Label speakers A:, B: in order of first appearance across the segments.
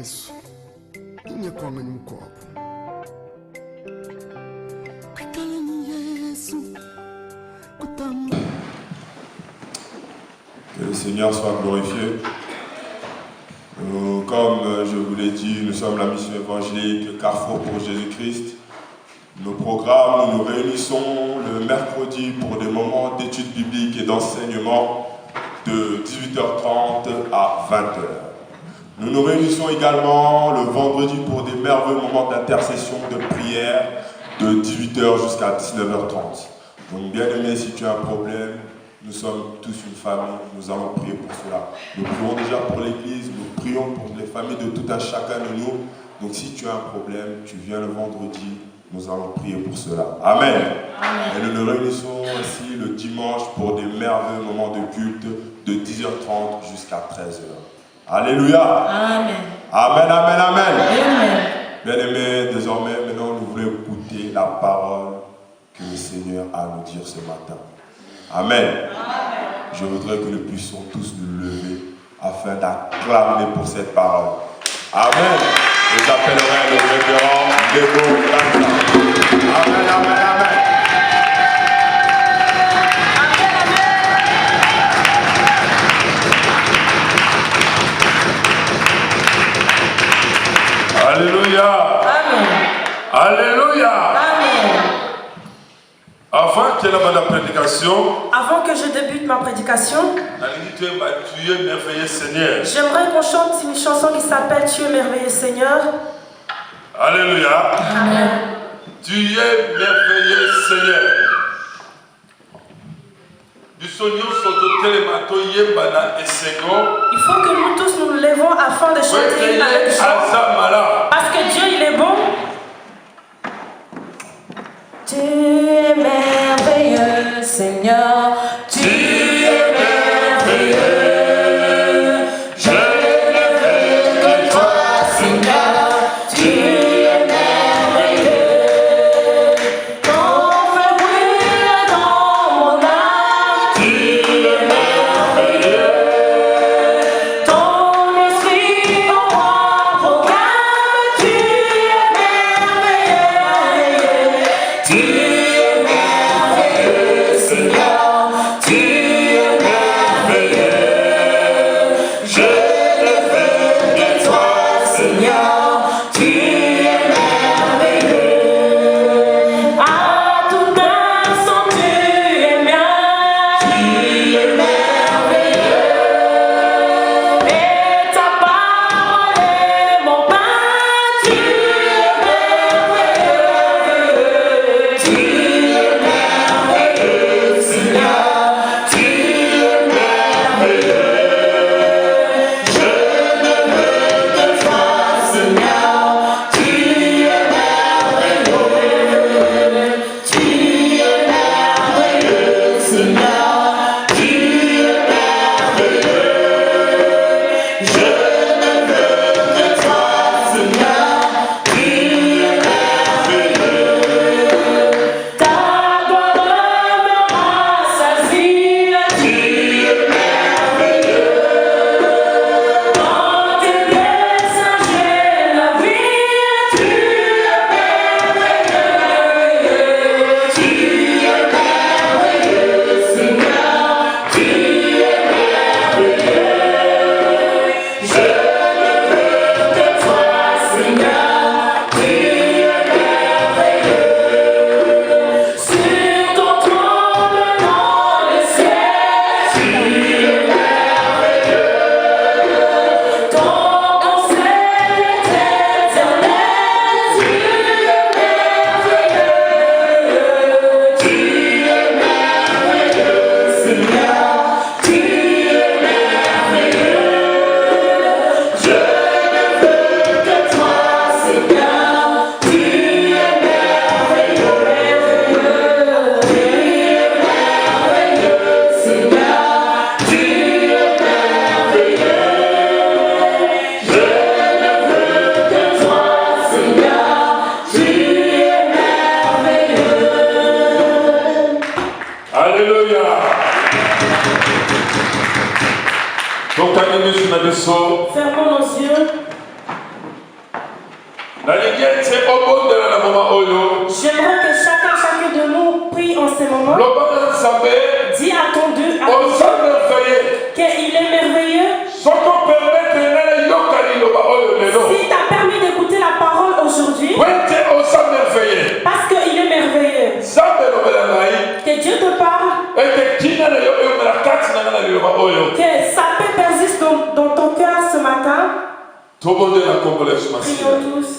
A: Yesu. Ninye kwa ngani mkopo.
B: Que le Seigneur soit glorifié. Comme je vous l'ai dit, nous sommes la mission évangélique Carrefour pour Jésus-Christ. Nos programmes, nous nous réunissons le mercredi pour des moments d'études bibliques et d'enseignement de 18h30 à 20h. Nous nous réunissons également le vendredi pour des merveilleux moments d'intercession, de prière de 18h jusqu'à 19h30. Donc bien aimé, si tu as un problème, nous sommes tous une famille, nous allons prier pour cela. Nous prions déjà pour l'église, nous prions pour les familles de tout un chacun de nous. Donc si tu as un problème, tu viens le vendredi, nous allons prier pour cela. Amen. Amen. Et nous nous réunissons aussi le dimanche pour des merveilleux moments de culte de 10h30 jusqu'à 13h. Alléluia. Amen. Amen, amen, amen. Amen. Bien aimés, désormais, maintenant nous voulons écouter la parole que le Seigneur a à nous dire ce matin. Amen. Amen. Je voudrais que nous puissions tous nous lever afin d'acclamer pour cette parole. Amen. Et j'appellerai le révérend Léo Lanta. Amen, amen, amen. Alléluia. Amen. Alléluia. Amen. Avant que je débute ma prédication, j'aimerais qu'on chante une chanson qui s'appelle Tu es merveilleux Seigneur. Alléluia. Amen. Tu es merveilleux Seigneur. Il faut que nous tous nous levons afin de chanter avec joie. Parce que Dieu il est bon. Tu es merveilleux, Seigneur. Tu es merveilleux. Je ne veux que toi, Seigneur. Tu es merveilleux. Ton feu brûle dans mon âme. Tu es merveilleux. Ton esprit en moi proclame. Tu es merveilleux. Tu es merveilleux, Seigneur, tu es merveilleux. Je ne veux que toi, Seigneur, tu es merveilleux. À tout instant, tu es mien, tu es merveilleux. Et ta parole est mon pain, tu es merveilleux. Tu es merveilleux, Seigneur, tu es merveilleux. Je ne veux que toi, Seigneur, tu es merveilleux. Tu es merveilleux, Seigneur, tu es merveilleux. Je ne veux que toi, Seigneur, tu es merveilleux. Ta gloire me rassasie, tu es merveilleux. Dans tes desseins j'ai la vie, tu es merveilleux. Tu es merveilleux, Seigneur, tu es merveilleux. Je ne veux que toi, Seigneur, tu es merveilleux. Sur ton trône dans le ciel, tu es merveilleux. Ton conseil est éternel, tu es merveilleux. Tu es merveilleux, Seigneur, tu es merveilleux. Je ne veux que toi, Seigneur, tu es merveilleux. Tu es merveilleux, Seigneur, tu es merveilleux. Je ne veux que toi, Seigneur, tu es merveilleux.
C: Alléluia. Donc,
B: Fermons nos yeux.
C: J'aimerais que chacun de nous prie en ce moment. Dis à ton Dieu qu'il est merveilleux. S'il t'a permis d'écouter la parole aujourd'hui, parce qu'il est merveilleux. Que Dieu te parle. Que sa paix persiste dans ton cœur ce matin. Prions tous.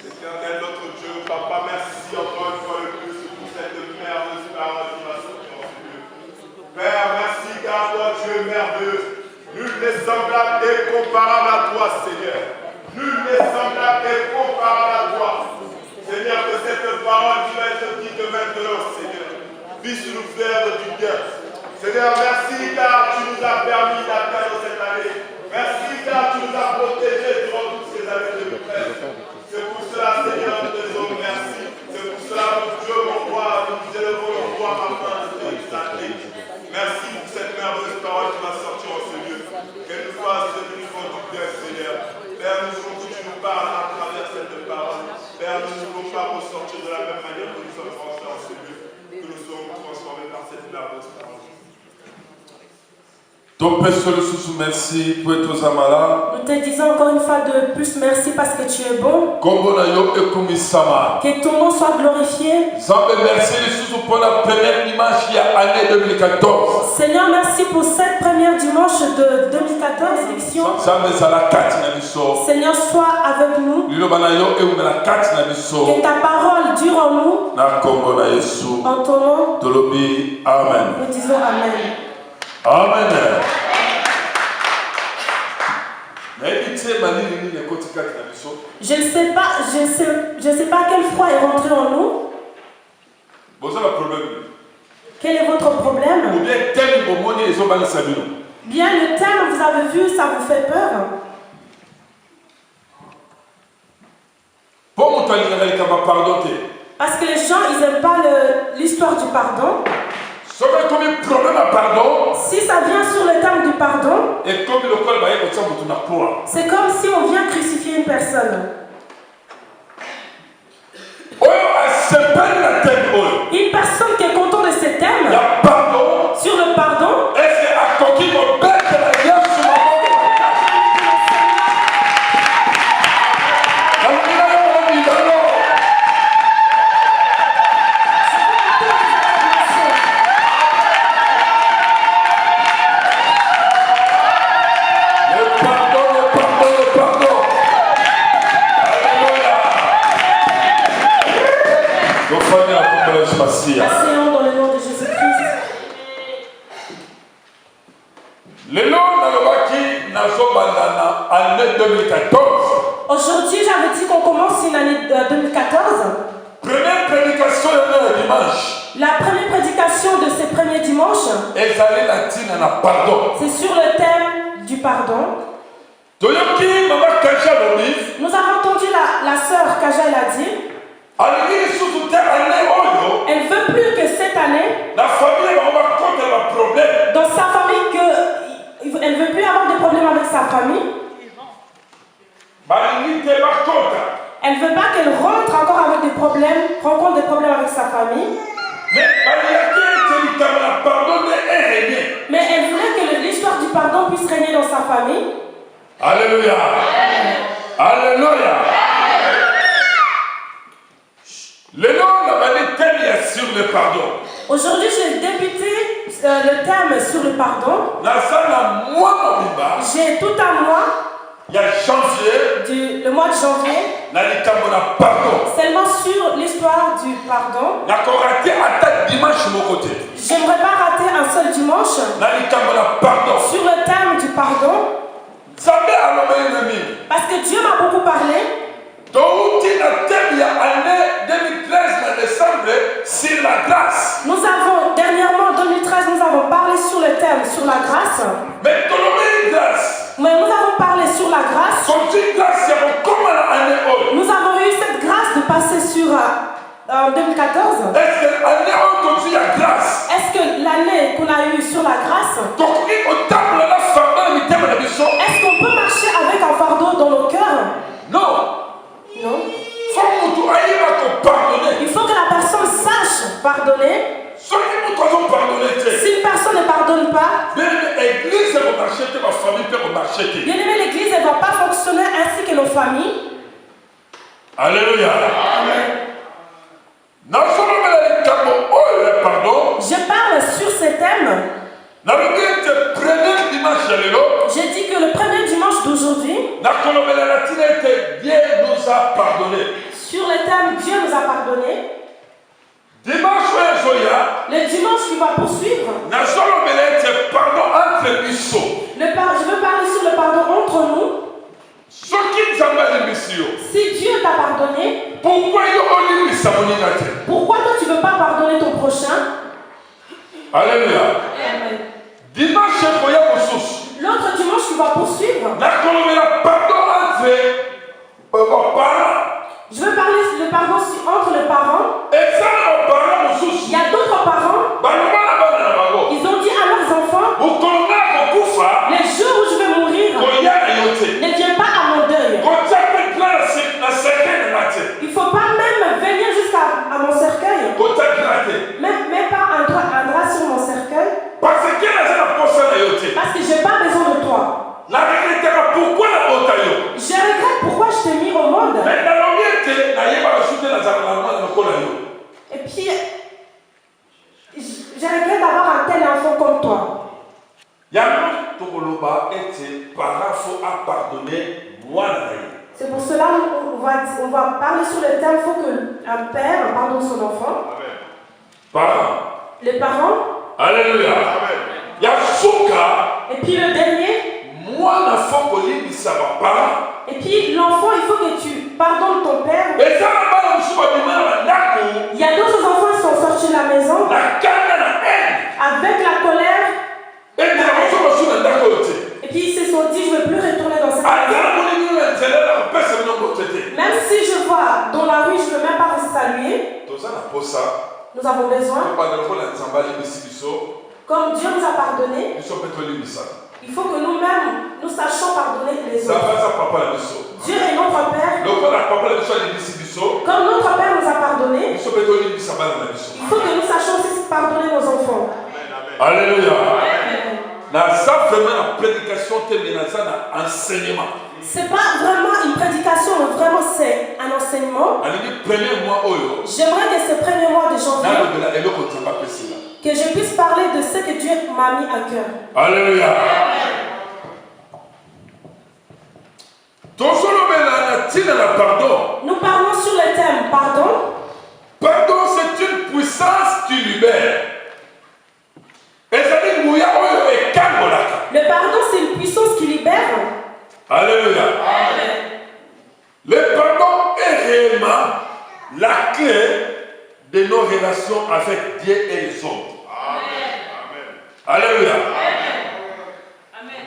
B: Éternel notre Dieu, Papa, merci encore une fois de plus pour cette merveilleuse parole qui va sortir en ce lieu. Père, merci car toi tu es merveilleux. Nul n'est semblable et comparable à toi, Seigneur. Nul n'est semblable et comparable à toi. Seigneur, que cette parole qui va être dite maintenant, Seigneur, puisse nous faire du bien. Seigneur, merci car tu nous as permis d'atteindre cette année. Merci car tu nous as protégés durant toutes ces années 2013. C'est pour cela, Seigneur, nous te disons merci. C'est pour cela, mon Dieu, mon roi, nous nous élevons le roi afin de te exalter. Merci pour cette merveilleuse parole qui va sortir en ce lieu. Qu'elle nous fasse devenir du bien, Seigneur. Père, nous voulons que tu nous parles à travers cette parole. Père, nous ne voulons pas ressortir de la même manière que nous sommes rentrés en ce lieu. Que nous sommes transformés par cette merveilleuse parole.
D: Ton Père merci pour être Zamala.
C: Nous te disons encore une fois de plus merci parce que tu es bon. Que ton nom soit glorifié.
D: Pour la première dimanche il y a année 2014.
C: Seigneur, merci pour cette première dimanche de 2014 élection. Seigneur, sois avec nous. Que ta parole dure en nous. En ton nom.
D: Amen.
C: Nous disons Amen.
D: Amen.
C: Je ne sais pas quel froid est rentré en nous. Quel est votre problème? Bien, le thème, vous avez vu, ça vous fait peur. Parce que les gens, ils n'aiment pas l'histoire du pardon. Si ça vient sur le thème du pardon, c'est comme si on vient crucifier une personne. Une personne qui est contente de ce thème, sur le pardon, Asseyons dans le nom de Jésus-Christ. Aujourd'hui, j'avais dit qu'on commence une année 2014.
D: Première prédication dimanche.
C: La première prédication de ce premier dimanche, c'est sur le thème du pardon. Nous avons entendu la sœur Kaja a dit. Elle ne veut plus que cette année, dans sa famille, elle ne veut plus avoir de problème avec sa famille. Elle ne veut pas qu'elle rentre encore avec des problèmes, rencontre des problèmes avec sa famille. Mais elle voulait que l'histoire du pardon puisse régner dans sa famille.
D: Alléluia. Alléluia. Sur le pardon.
C: Aujourd'hui, j'ai débuté le thème sur le pardon. J'ai tout un mois. Le mois de janvier. Seulement sur l'histoire du pardon. J'aimerais pas rater un seul dimanche. Sur le thème du pardon. Parce que Dieu m'a beaucoup parlé.
D: Sur la grâce.
C: Nous avons, dernièrement, en 2013, nous avons parlé sur le thème, sur la grâce. Mais nous avons parlé sur la grâce. Nous avons eu cette grâce de passer sur 2014. Est-ce que l'année qu'on a eue sur la grâce, est-ce qu'on peut marcher avec un fardeau dans nos cœurs?
D: Non.
C: Non.
D: l'église va marcher, ma famille peut marcher.
C: Bien aimé, l'église ne va pas fonctionner ainsi que nos familles.
D: Alléluia.
C: Amen. Je parle sur ces thèmes. J'ai dit que le premier dimanche d'aujourd'hui,
D: Dieu nous a pardonné.
C: sur le thème Dieu nous a pardonné,
D: Dimanche,
C: le dimanche qui va poursuivre, je veux parler sur le pardon entre nous. Si Dieu t'a pardonné, pourquoi toi tu ne veux pas pardonner ton prochain?
D: Alléluia.
C: Amen.
D: Dimanche,
C: L'autre dimanche qui va poursuivre, je veux parler le pardon entre les parents. Il y a d'autres parents, ils ont dit à leurs enfants, les jours où je vais mourir, ne viens pas à mon deuil. Il ne faut pas même venir jusqu'à mon cercueil. Même pas un drap sur mon cercueil. Parce que je n'ai pas besoin de toi. Je regrette pourquoi je t'ai mis au monde. Et puis, je regrette d'avoir un tel enfant comme toi. C'est pour cela qu'on va parler sur le thème. Il faut qu'un père pardonne son enfant. Les parents.
D: Alléluia.
C: Et puis le dernier. Et puis l'enfant, il faut que tu pardonnes ton père. Il y a d'autres enfants qui sont sortis de la maison avec la colère. Et puis ils se sont dit, je ne veux plus retourner dans cette maison. Même si je vois dans la rue, je ne veux même pas vous saluer. Nous avons besoin. Comme Dieu nous a pardonné, il faut que nous-mêmes, nous sachions pardonner les autres. Dieu est notre Père. Comme notre Père nous a pardonné, il faut que nous sachions aussi pardonner nos enfants.
D: Alléluia. C'est pas vraiment une prédication, mais vraiment c'est un enseignement. J'aimerais que ce premier mois de janvier, que je puisse parler de ce que Dieu m'a mis à cœur. Alléluia.
C: Nous parlons sur le thème pardon.
D: Pardon, c'est une puissance qui libère.
C: Le pardon, c'est une puissance qui libère.
D: Alléluia. Le pardon est réellement la clé de nos relations avec Dieu et les autres. Alléluia.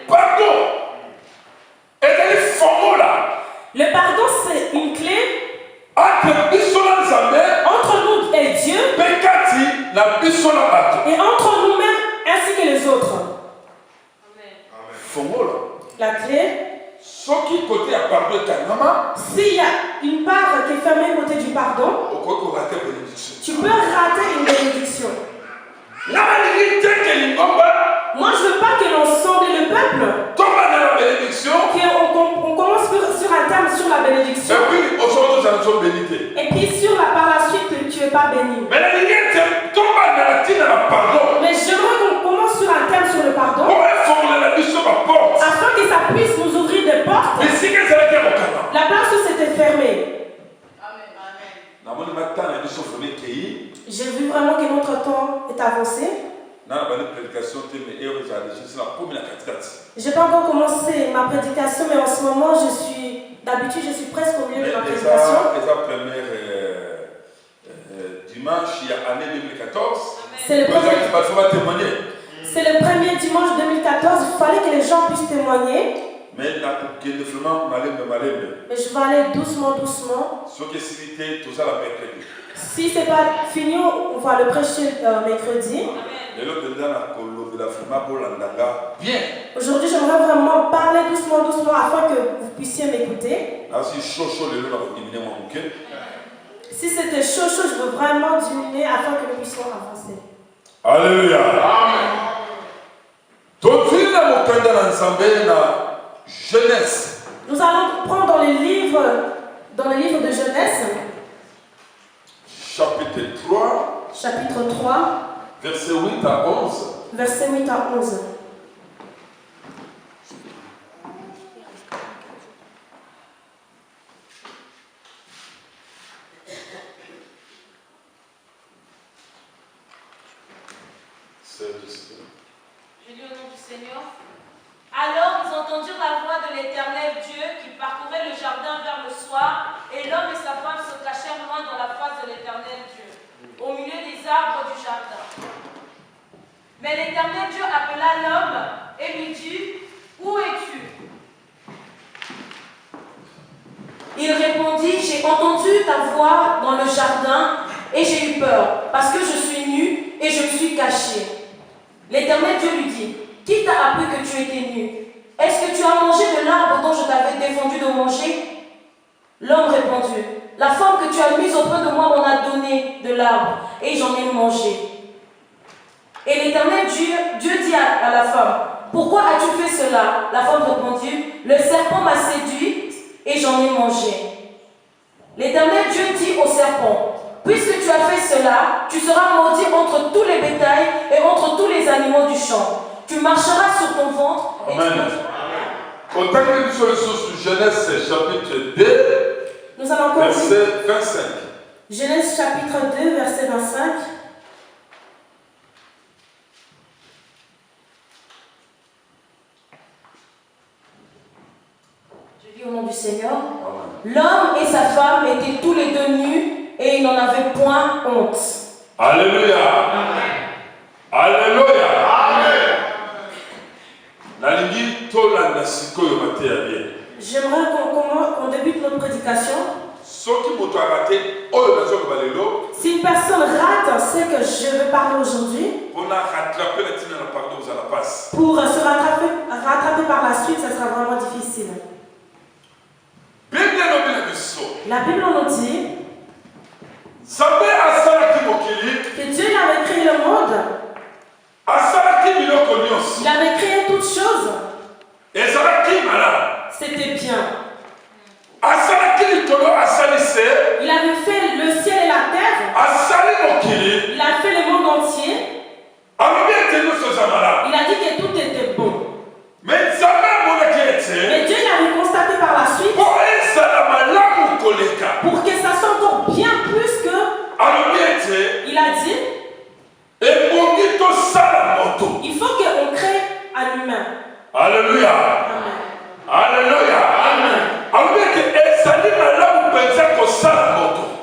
D: Pardon.
C: Le pardon, c'est une clé
D: entre
C: nous et Dieu et entre nous-mêmes ainsi que les autres. La clé, s'il y a une part qui est fermée côté du pardon, tu peux rater une bénédiction. Moi, je ne veux pas que l'on sonde le peuple. Qu'on commence sur un terme sur la bénédiction. Et puis par la suite, tu n'es pas béni. Mais j'aimerais qu'on commence sur un terme sur le pardon. Afin que ça puisse nous ouvrir des portes. La place où c'était fermé. J'ai vu vraiment que notre temps est avancé. Je n'ai pas encore commencé ma prédication, mais en ce moment, d'habitude, je suis presque au milieu de ma prédication.
D: Dimanche, il y a année 2014.
C: C'est le premier dimanche 2014. Il fallait que les gens puissent témoigner. Mais je vais aller doucement, doucement. Si ce n'est pas fini, on va le prêcher mercredi. Bien. Aujourd'hui, j'aimerais vraiment parler doucement, doucement afin que vous puissiez m'écouter. Si c'était chaud, je veux vraiment diminuer afin que nous puissions avancer.
D: Alléluia. Amen. Nous allons prendre dans le livre de Genèse. Chapitre 3.
E: Verset 8 à 11.
D: Verset 8 à 11.
F: Je lis au nom du Seigneur. Alors ils entendirent la voix de l'Éternel Dieu qui parcourait le jardin vers le soir, et l'homme et sa femme se cachèrent loin dans la face de l'Éternel Dieu, au milieu des arbres du jardin. Mais l'Éternel Dieu appela l'homme et lui dit, « Où es-tu » Il répondit, « J'ai entendu ta voix dans le jardin et j'ai eu peur, parce que je suis nu et je me suis caché. » L'Éternel Dieu lui dit, « Qui t'a appris que tu étais nu? Est-ce que tu as mangé de l'arbre dont je t'avais défendu de manger ?» L'homme répondit, « La femme que tu as mise auprès de moi m'en a donné de l'arbre, et j'en ai mangé. » Et l'Éternel Dieu dit à la femme, « Pourquoi as-tu fait cela ?» La femme répondit, « Le serpent m'a séduite et j'en ai mangé. » L'Éternel Dieu dit au serpent, « Puisque tu as fait cela, tu seras maudit entre tous les bétails et entre tous les animaux du champ. Tu marcheras sur ton ventre et
E: Amen.
F: tu
E: Contactez-nous sur le source du Genèse chapitre 2,
D: Nous allons encore
E: verset 25.
D: Genèse chapitre 2, verset 25.
F: Je lis au nom du Seigneur. L'homme et sa femme étaient tous les deux nus et ils n'en avaient point honte.
E: Alléluia. Alléluia. Amen.
D: J'aimerais qu'on débute notre prédication. Si une personne rate ce que je veux parler aujourd'hui, pour se rattraper par la suite, ça sera vraiment difficile. La Bible nous dit que Dieu avait créé le monde. Il avait créé toutes choses. C'était bien. Il avait fait le ciel et la terre. Il a fait le monde entier. Il a dit que tout était bon. Mais Dieu l'avait constaté par la suite pour que ça soit encore bien plus que. Il a dit il faut qu'on crée un humain.
E: Alléluia.
D: Amen.
E: Alléluia.
D: Amen.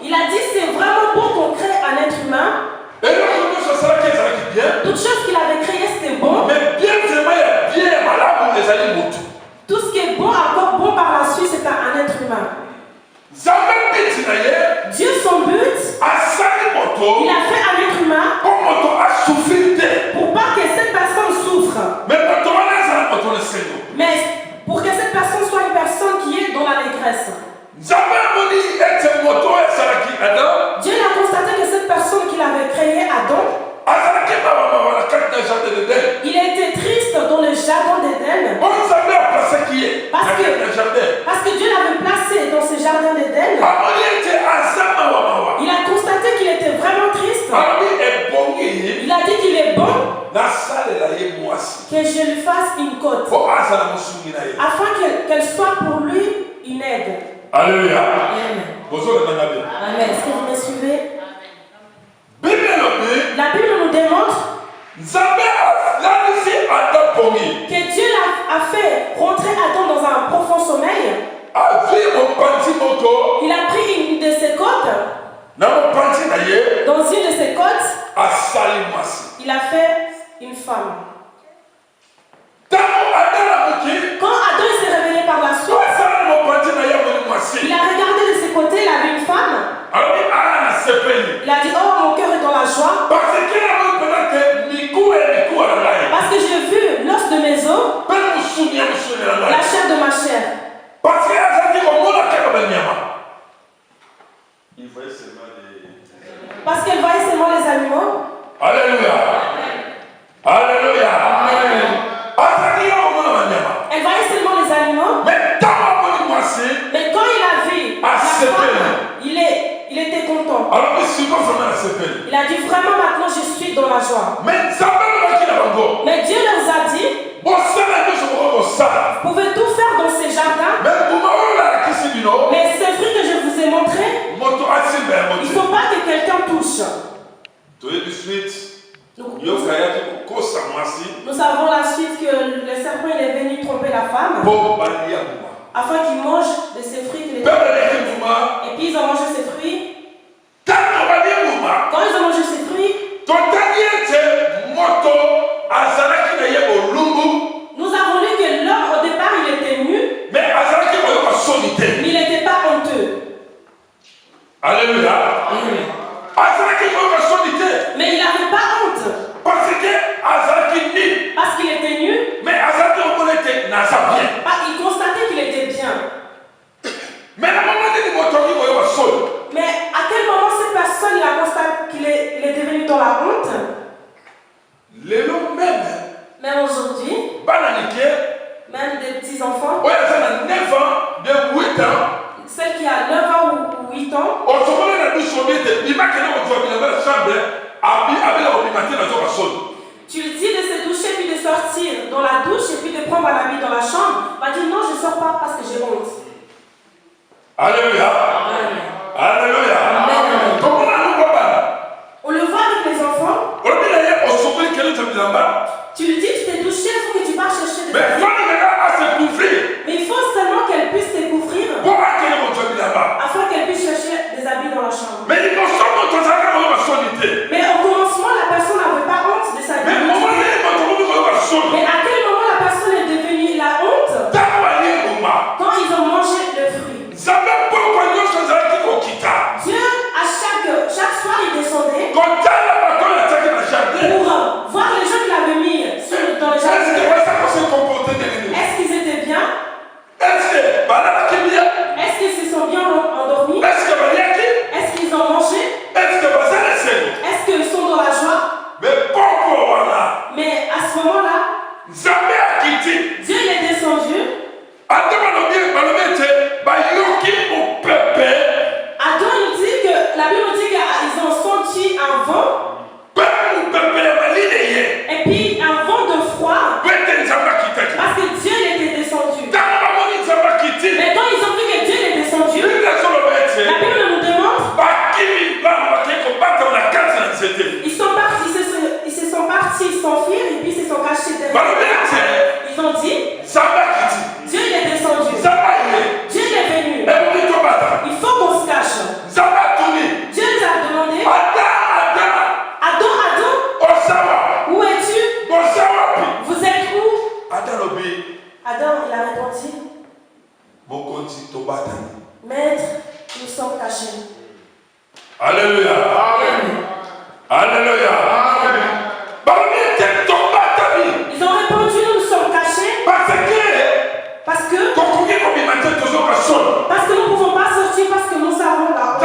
D: Il a dit c'est vraiment bon qu'on crée un être humain. Toute chose qu'il avait créé c'était bon. Tout ce qui est bon, encore bon par la suite, c'est un être humain. Dieu, son but, il a fait un être humain pour pas que cette personne souffre. Mais pour que cette personne soit une personne qui est dans la détresse. Dieu a constaté que cette personne qu'il avait créée, Adam, il était triste dans le jardin d'Éden. Parce que Dieu l'avait placé dans ce jardin d'Éden. Il a constaté qu'il était vraiment triste. Il a dit qu'il est bon que je lui fasse une côte afin qu'elle soit pour lui une aide.
E: Alléluia.
D: Amen. Est-ce que vous me suivez? La Bible nous démontre que Dieu a fait rentrer Adam dans un profond sommeil. Il a pris une de ses côtes. Dans une de ses côtes, il a fait une femme. Quand Adam s'est réveillé par la suite, il a regardé de ses côtés, il a vu une femme. Il a dit, oh, mon cœur est dans la joie. Parce que j'ai vu l'os de mes os, la chair de ma chair. Parce qu'elle voyait seulement les animaux.
E: Alléluia. Alléluia.
D: Il a dit vraiment maintenant je suis dans la joie. Mais Dieu leur a dit, vous pouvez tout faire dans ces jardins. Mais ces fruits que je vous ai montrés, il ne faut pas que quelqu'un touche. Nous savons la suite que le serpent il est venu tromper la femme afin qu'il mange de ces fruits qu'il était. Et puis ils ont mangé ces fruits. Quand ils ont mangé ces fruits, nous avons lu que l'homme au départ il était nu, mais il n'était pas honteux.
E: Alléluia.
D: Mais il n'avait pas honte. Parce qu'il était nu.
E: Mais
D: il constatait qu'il était bien. Mais à quel moment cette personne il a constaté qu'il est devenu dans la honte? Même aujourd'hui, même des petits enfants, celle qui a 9 ans ou 8 ans, tu lui dis de se doucher puis de sortir dans la douche et puis de prendre un habit dans la chambre, va dire non, je ne sors pas parce que j'ai honte.
E: Alléluia. Alléluia.
D: On le voit avec les enfants. Tu lui dis tu t'es douché, il faut que tu vas chercher des habits. Mais il faut seulement qu'elle puisse te couvrir afin qu'elle puisse chercher des habits dans la chambre. Mais au commencement, la personne n'avait pas honte de sa vie. Mais à quel moment la personne est devenue la honte? Quand ils ont mangé le fruit. Dieu, à chaque soir, il descendait pour voir les gens qu'il avait mis dans le jardin. Est-ce qu'ils étaient bien? Est-ce qu'ils se sont bien endormis? Est-ce qu'ils ont mangé? Est-ce qu'ils sont dans la joie? Mais à ce moment-là, Dieu est descendu. Adam il dit que la Bible dit qu'ils ont senti un vent. Et puis un vent de froid. Parce que Dieu était descendu. Mais quand ils ont vu que Dieu est descendu, la Bible nous demande, ils se sont partis s'enfuir et puis ils se sont cachés derrière. Ils ont dit, Dieu il est descendu. Dieu il est venu. Il faut qu'on se cache. Dieu nous a demandé, Adam, où es-tu? Vous êtes où? Adam il a répondu, Maître, nous sommes cachés.
E: Alléluia. Alléluia.
D: Ils ont répondu, nous sommes cachés. Parce que nous ne pouvons pas sortir parce que nous savons la honte.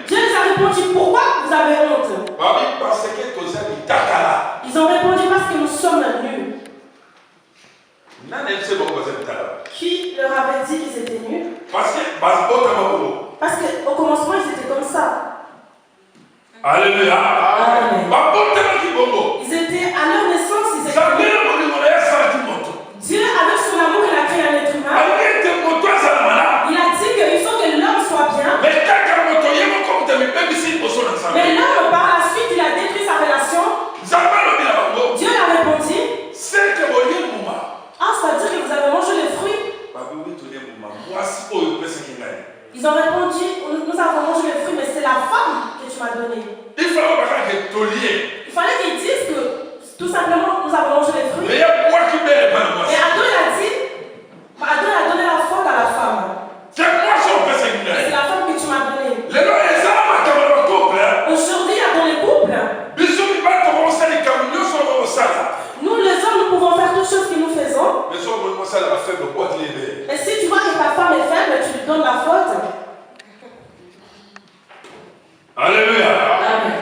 D: Dieu les a répondu, pourquoi vous avez honte? Ils ont répondu parce que nous sommes nus. Qui leur avait dit qu'ils étaient nus? Parce qu'au commencement ils étaient comme ça.
E: Alléluia.
D: Amen. Ils étaient à leur naissance, ils étaient nus. Dieu, avec son amour, il a créé un être humain. Il a dit qu'il faut que l'homme soit bien. Mais l'homme, par la suite, il a détruit sa relation. Dieu l'a répondu. Ah, ça veut dire que vous avez mangé les fruits? Ils ont répondu, nous avons mangé les fruits, mais c'est la femme que tu m'as donnée. Il fallait qu'ils disent que tout simplement nous avons mangé les fruits. Et Adam a donné la faute à la femme. Et c'est la femme que tu m'as donnée. Aujourd'hui, il y a dans les couples. Nous les hommes, nous pouvons faire toutes choses que nous faisons. Et si tu vois que ta femme est faible, tu lui donnes la faute.
E: Alléluia.
D: Amen.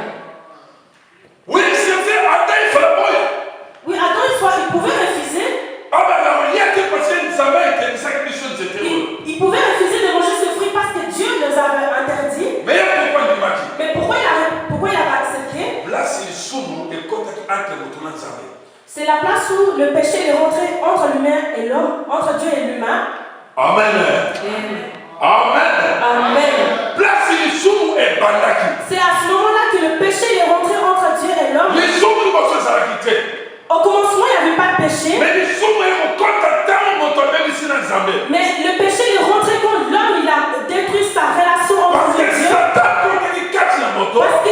D: Oui, Adam, il pouvait C'est la place où le péché est rentré entre l'humain et l'homme, entre Dieu et l'humain.
E: Amen. Amen.
D: Amen. C'est à ce moment-là que le péché est rentré entre Dieu et l'homme. Au commencement, il n'y avait pas de péché. Mais le péché est rentré quand l'homme il a détruit sa relation entre Dieu. Parce que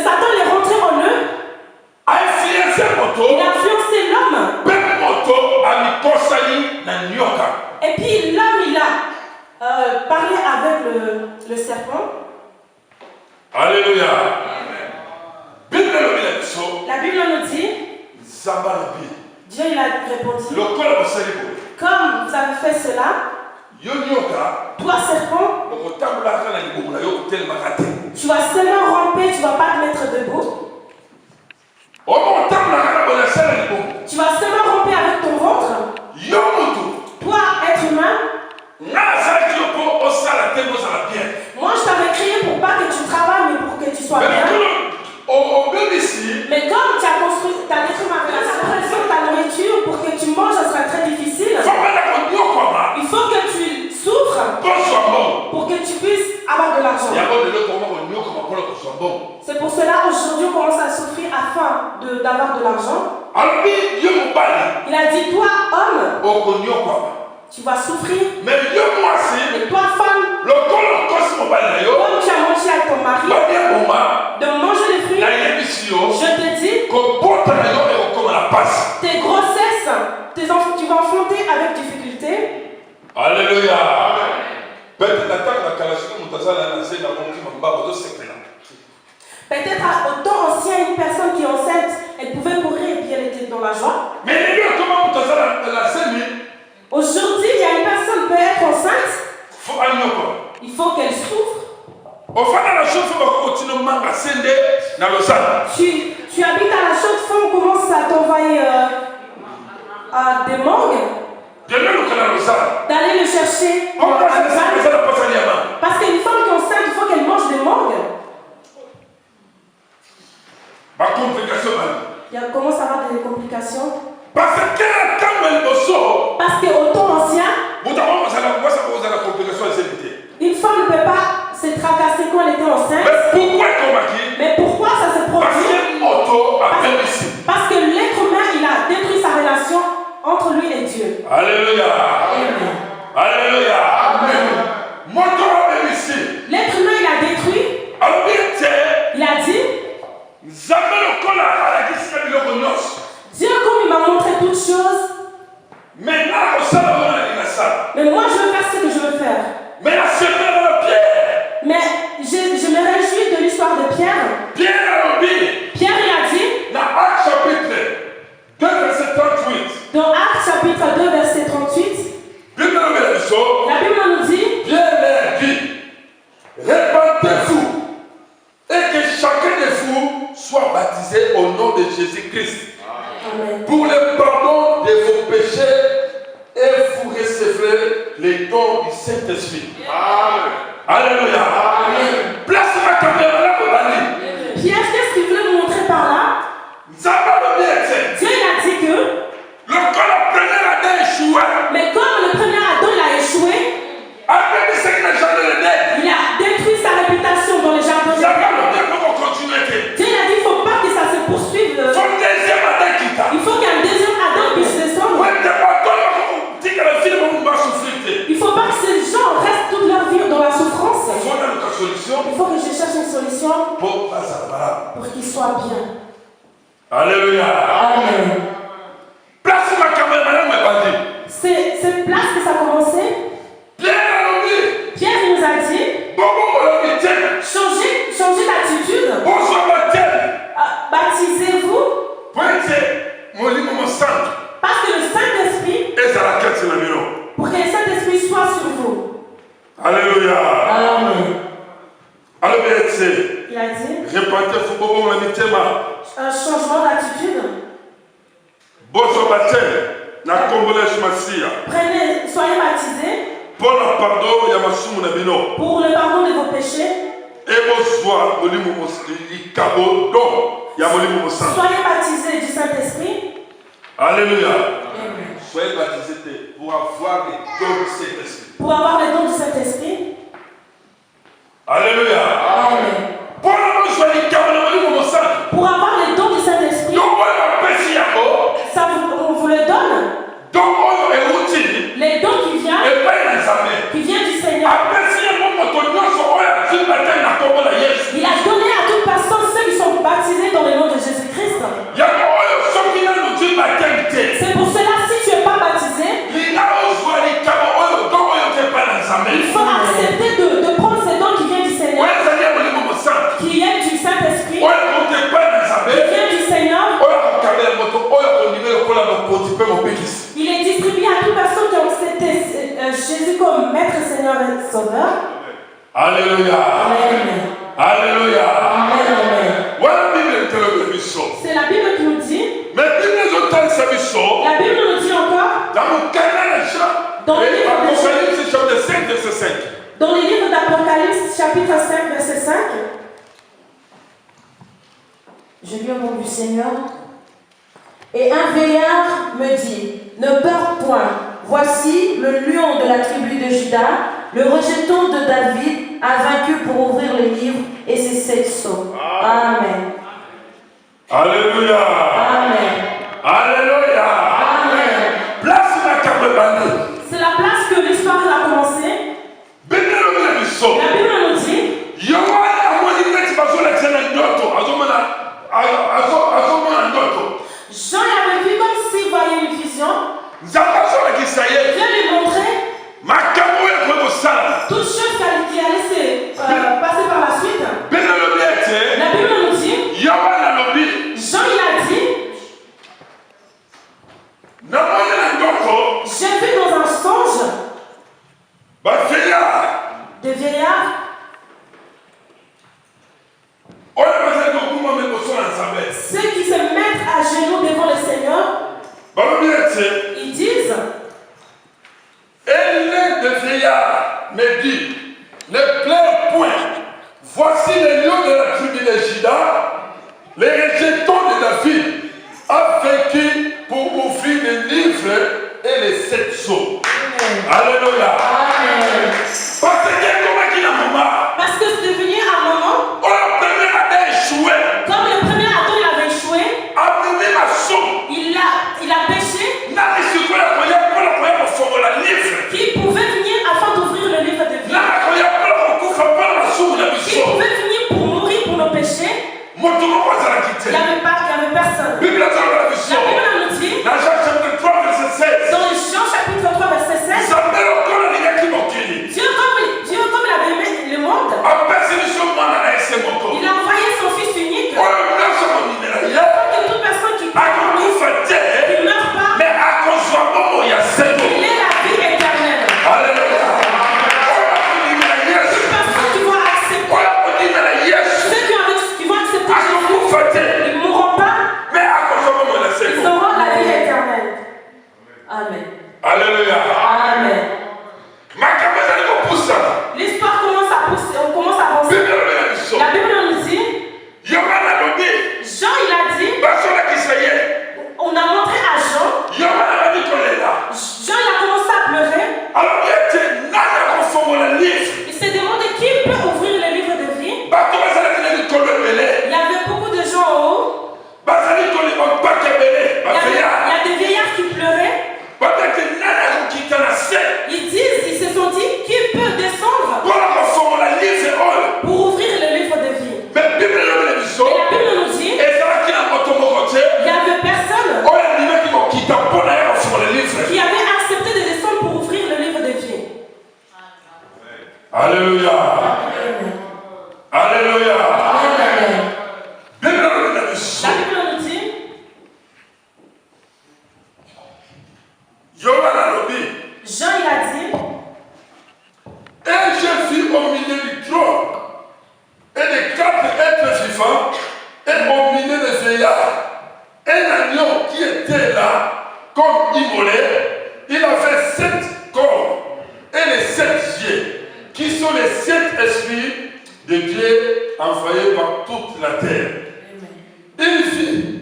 D: Satan est rentré en eux. Il a influencé l'homme. Et puis l'homme il a parlé avec le serpent.
E: Alléluia.
D: La Bible nous dit, Dieu il a répondu, comme vous avez fait cela, toi serpent, tu vas seulement ramper, tu ne vas pas te mettre debout. Tu vas seulement ramper avec ton ventre. Toi, être humain, moi je t'avais créé pour pas que tu travailles, mais pour que tu sois bien. Mais comme tu as détruit ma relation, ta nourriture, pour que tu manges, ça sera très difficile. Il faut que tu souffres pour que tu puisses avoir de l'argent. C'est pour cela aujourd'hui on commence à souffrir afin d'avoir de l'argent. Il a dit, toi homme, tu vas souffrir. Mais toi femme, comme tu as mangé avec ton mari, de manger les fruits, je te dis, tes grossesses, tes enfants, tu vas enfanter avec difficulté.
E: Alléluia.
D: Peut-être au temps ancien, une personne qui est enceinte, elle pouvait courir et puis elle était dans la joie. Aujourd'hui, il y a une personne qui peut être enceinte. Il faut qu'elle souffre. Tu habites à la Chaux-de-Fonds, on commence à t'envoyer des mangues. D'aller le chercher. Parce qu'une femme qui est enceinte, il faut qu'elle mange des mangues. Il commence à avoir des complications. Parce qu'au temps ancien, une femme ne peut pas se tracasser quand elle était enceinte. Mais pourquoi ça se produit? Parce que l'être humain, il a détruit sa relation entre lui et Dieu.
E: Alléluia.
D: Amen.
E: Alléluia. Amen.
D: L'être humain, il a détruit. Il a dit, Dieu, comme il m'a montré toutes choses, mais moi je veux faire ce que je veux faire. Mais je me réjouis de l'histoire de Pierre. Pierre, il a dit, dans Actes chapitre 2, verset 38, la Bible nous dit,
E: répandez-vous et que chacun de vous soit baptisé au nom de Jésus-Christ pour le pardon de vos péchés et vous recevrez les dons du Saint-Esprit. Amen. Alléluia. Amen. Place ma caméra là pour aller.
D: Pierre, qu'est-ce qu'il voulait nous montrer par là? Dieu il a dit que mais comme le premier Adam il a échoué, il a détruit sa réputation dans les jardins. Dieu il a dit il ne faut pas que ça se poursuive. Il faut qu'un deuxième Adam puisse descendre. Il ne faut pas que ces gens restent toute leur vie dans la souffrance. Il faut que je cherche une solution pour qu'ils soient bien.
E: Alléluia.
D: Amen.
E: Place ma caméra, madame m'a dit.
D: C'est cette place que ça a commencé. Pierre il nous a dit changez d'attitude. Baptisez-vous. Parce que le Saint-Esprit, pour que le Saint-Esprit soit sur vous.
E: Alléluia.
D: Amen. Il a dit un changement d'attitude. Prenez, soyez baptisés pour le pardon de vos péchés. Soyez baptisés
E: Alléluia. Soyez baptisés pour avoir les dons du Saint-Esprit.
D: Pour avoir les dons du Saint-Esprit.
E: Alléluia.
D: Amen.
E: Pour avoir
D: les dons du Saint-Esprit, ça vous le donne. Les dons qui viennent du Seigneur. Il a donné à toute personne ceux qui sont baptisés dans le nom de Jésus-Christ. C'est pour cela, si tu n'es pas baptisé, il faut accepter de prendre ces dons qui viennent du Seigneur, qui viennent du Saint-Esprit, qui viennent du Seigneur. Il est distribué à toute personne qui a accepté Jésus comme Maître, Seigneur et Sauveur.
E: Alléluia.
D: Amen.
E: Alléluia.
D: Amen. Amen. C'est la Bible qui nous dit. La Bible nous dit encore. Dans le livre d'Apocalypse, chapitre 5, verset 5.
F: Je lis au nom du Seigneur. Et un vieillard me dit, ne peur point, voici le lion de la tribu de Juda, le rejeton de David, a vaincu pour ouvrir le livre et ses 7 sceaux. Amen.
E: Alléluia.
F: Amen.
E: Alléluia.
F: Amen.
D: C'est la place que l'histoire a commencé. La Bible nous dit. Jean avait vu comme s'il voyait une vision. Dieu lui montrait toutes choses qui allaient se passer par la suite. La Bible nous dit. Jean il a dit. J'ai vu dans un songe des vieillards ceux qui se mettent à genoux devant le Seigneur. Ils disent.
E: Et l'un des vieillards me dit, ne pleure point, voici les lions de la tribu de Juda, les rejetons de David, a vaincu pour ouvrir les livres et les 7 sceaux. Alléluia.
F: Amen.
D: Parce que c'est devenu un moment. Comme le premier Adam il avait échoué. Il a péché. Qui pouvait venir afin d'ouvrir le livre de vie. Qui pouvait venir pour mourir pour nos péchés. Il n'y avait personne. La Bible nous dit. Dans Jean chapitre 3 verset 16. Dieu comme il avait aimé le monde. Il a envoyé son fils unique. Afin que toute personne qui meurt pas. Il est la vie éternelle.
E: Alléluia.
D: Toute personne qui va accepter. Ceux qui vont accepter Jésus, ils ne mourront pas. Ils auront la vie éternelle. Amen.
E: Alléluia.
F: Amen.
D: L'histoire commence à pousser, on commence à avancer. La Bible nous dit. Jean il a dit. On a montré à Jean. Jean il a commencé à pleurer. Il s'est demandé qui peut ouvrir le livre de vie. Il y avait beaucoup de gens en haut. Il y a des vieillards qui pleuraient. Ils se sont dit qui peut descendre pour ouvrir le livre de vie. Mais la Bible nous dit il y avait personne qui avait accepté de descendre pour ouvrir le livre de vie.
E: Alléluia. Alléluia.
D: La Bible nous dit Jean il a dit.
E: Et j'ai vu au milieu du trône et des 4 êtres vivants et au milieu des vieillards un agneau qui était là comme immolé. Il avait 7 corps et les 7 yeux qui sont les 7 esprits de Dieu envoyés par toute la terre. Il vit,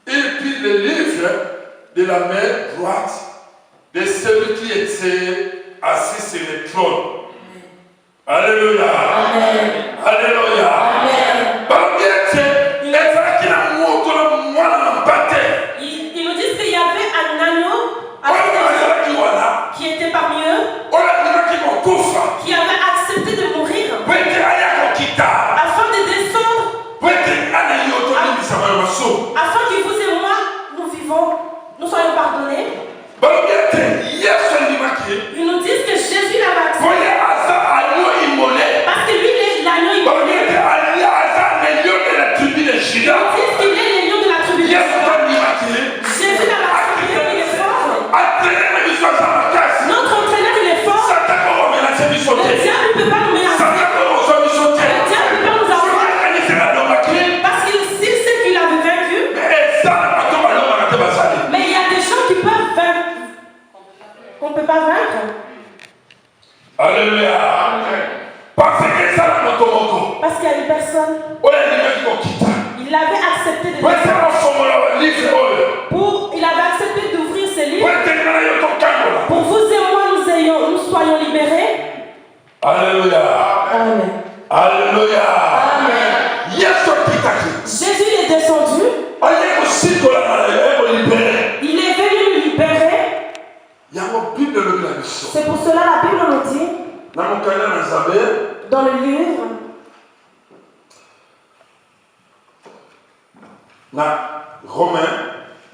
E: il prit le livre de la main droite de celui qui était assis sur le trône. Alléluia.
F: Amen.
E: Alléluia.
F: Amen.
D: Ils nous disent qu'il y avait un agneau qui était parmi eux, qui avait accepté de mourir afin de descendre, afin que vous et moi, nous vivons, nous soyons pardonnés. Ils nous disent que Jésus l'avait accepté parce que lui, il est l'agneau immolé. Ils nous disent qu'il est le lion de la tribu de Jésus l'avait accepté, il est fort. Notre entraîneur, il est fort. Le diable ne peut pas nous menacer. Le diable ne peut pas nous avoir. Parce qu'il sait qu'il avait vaincu. Mais il y a des gens qui peuvent vaincre. On ne peut pas vaincre.
E: Alléluia. Parce
D: qu'il y a une personne. Il avait accepté de il avait accepté d'ouvrir ses livres. Pour vous et moi, nous soyons libérés.
E: Alléluia.
D: Amen.
E: Alléluia.
D: Amen. Jésus est descendu. Il est venu nous libérer. C'est pour cela la Bible nous dit dans le livre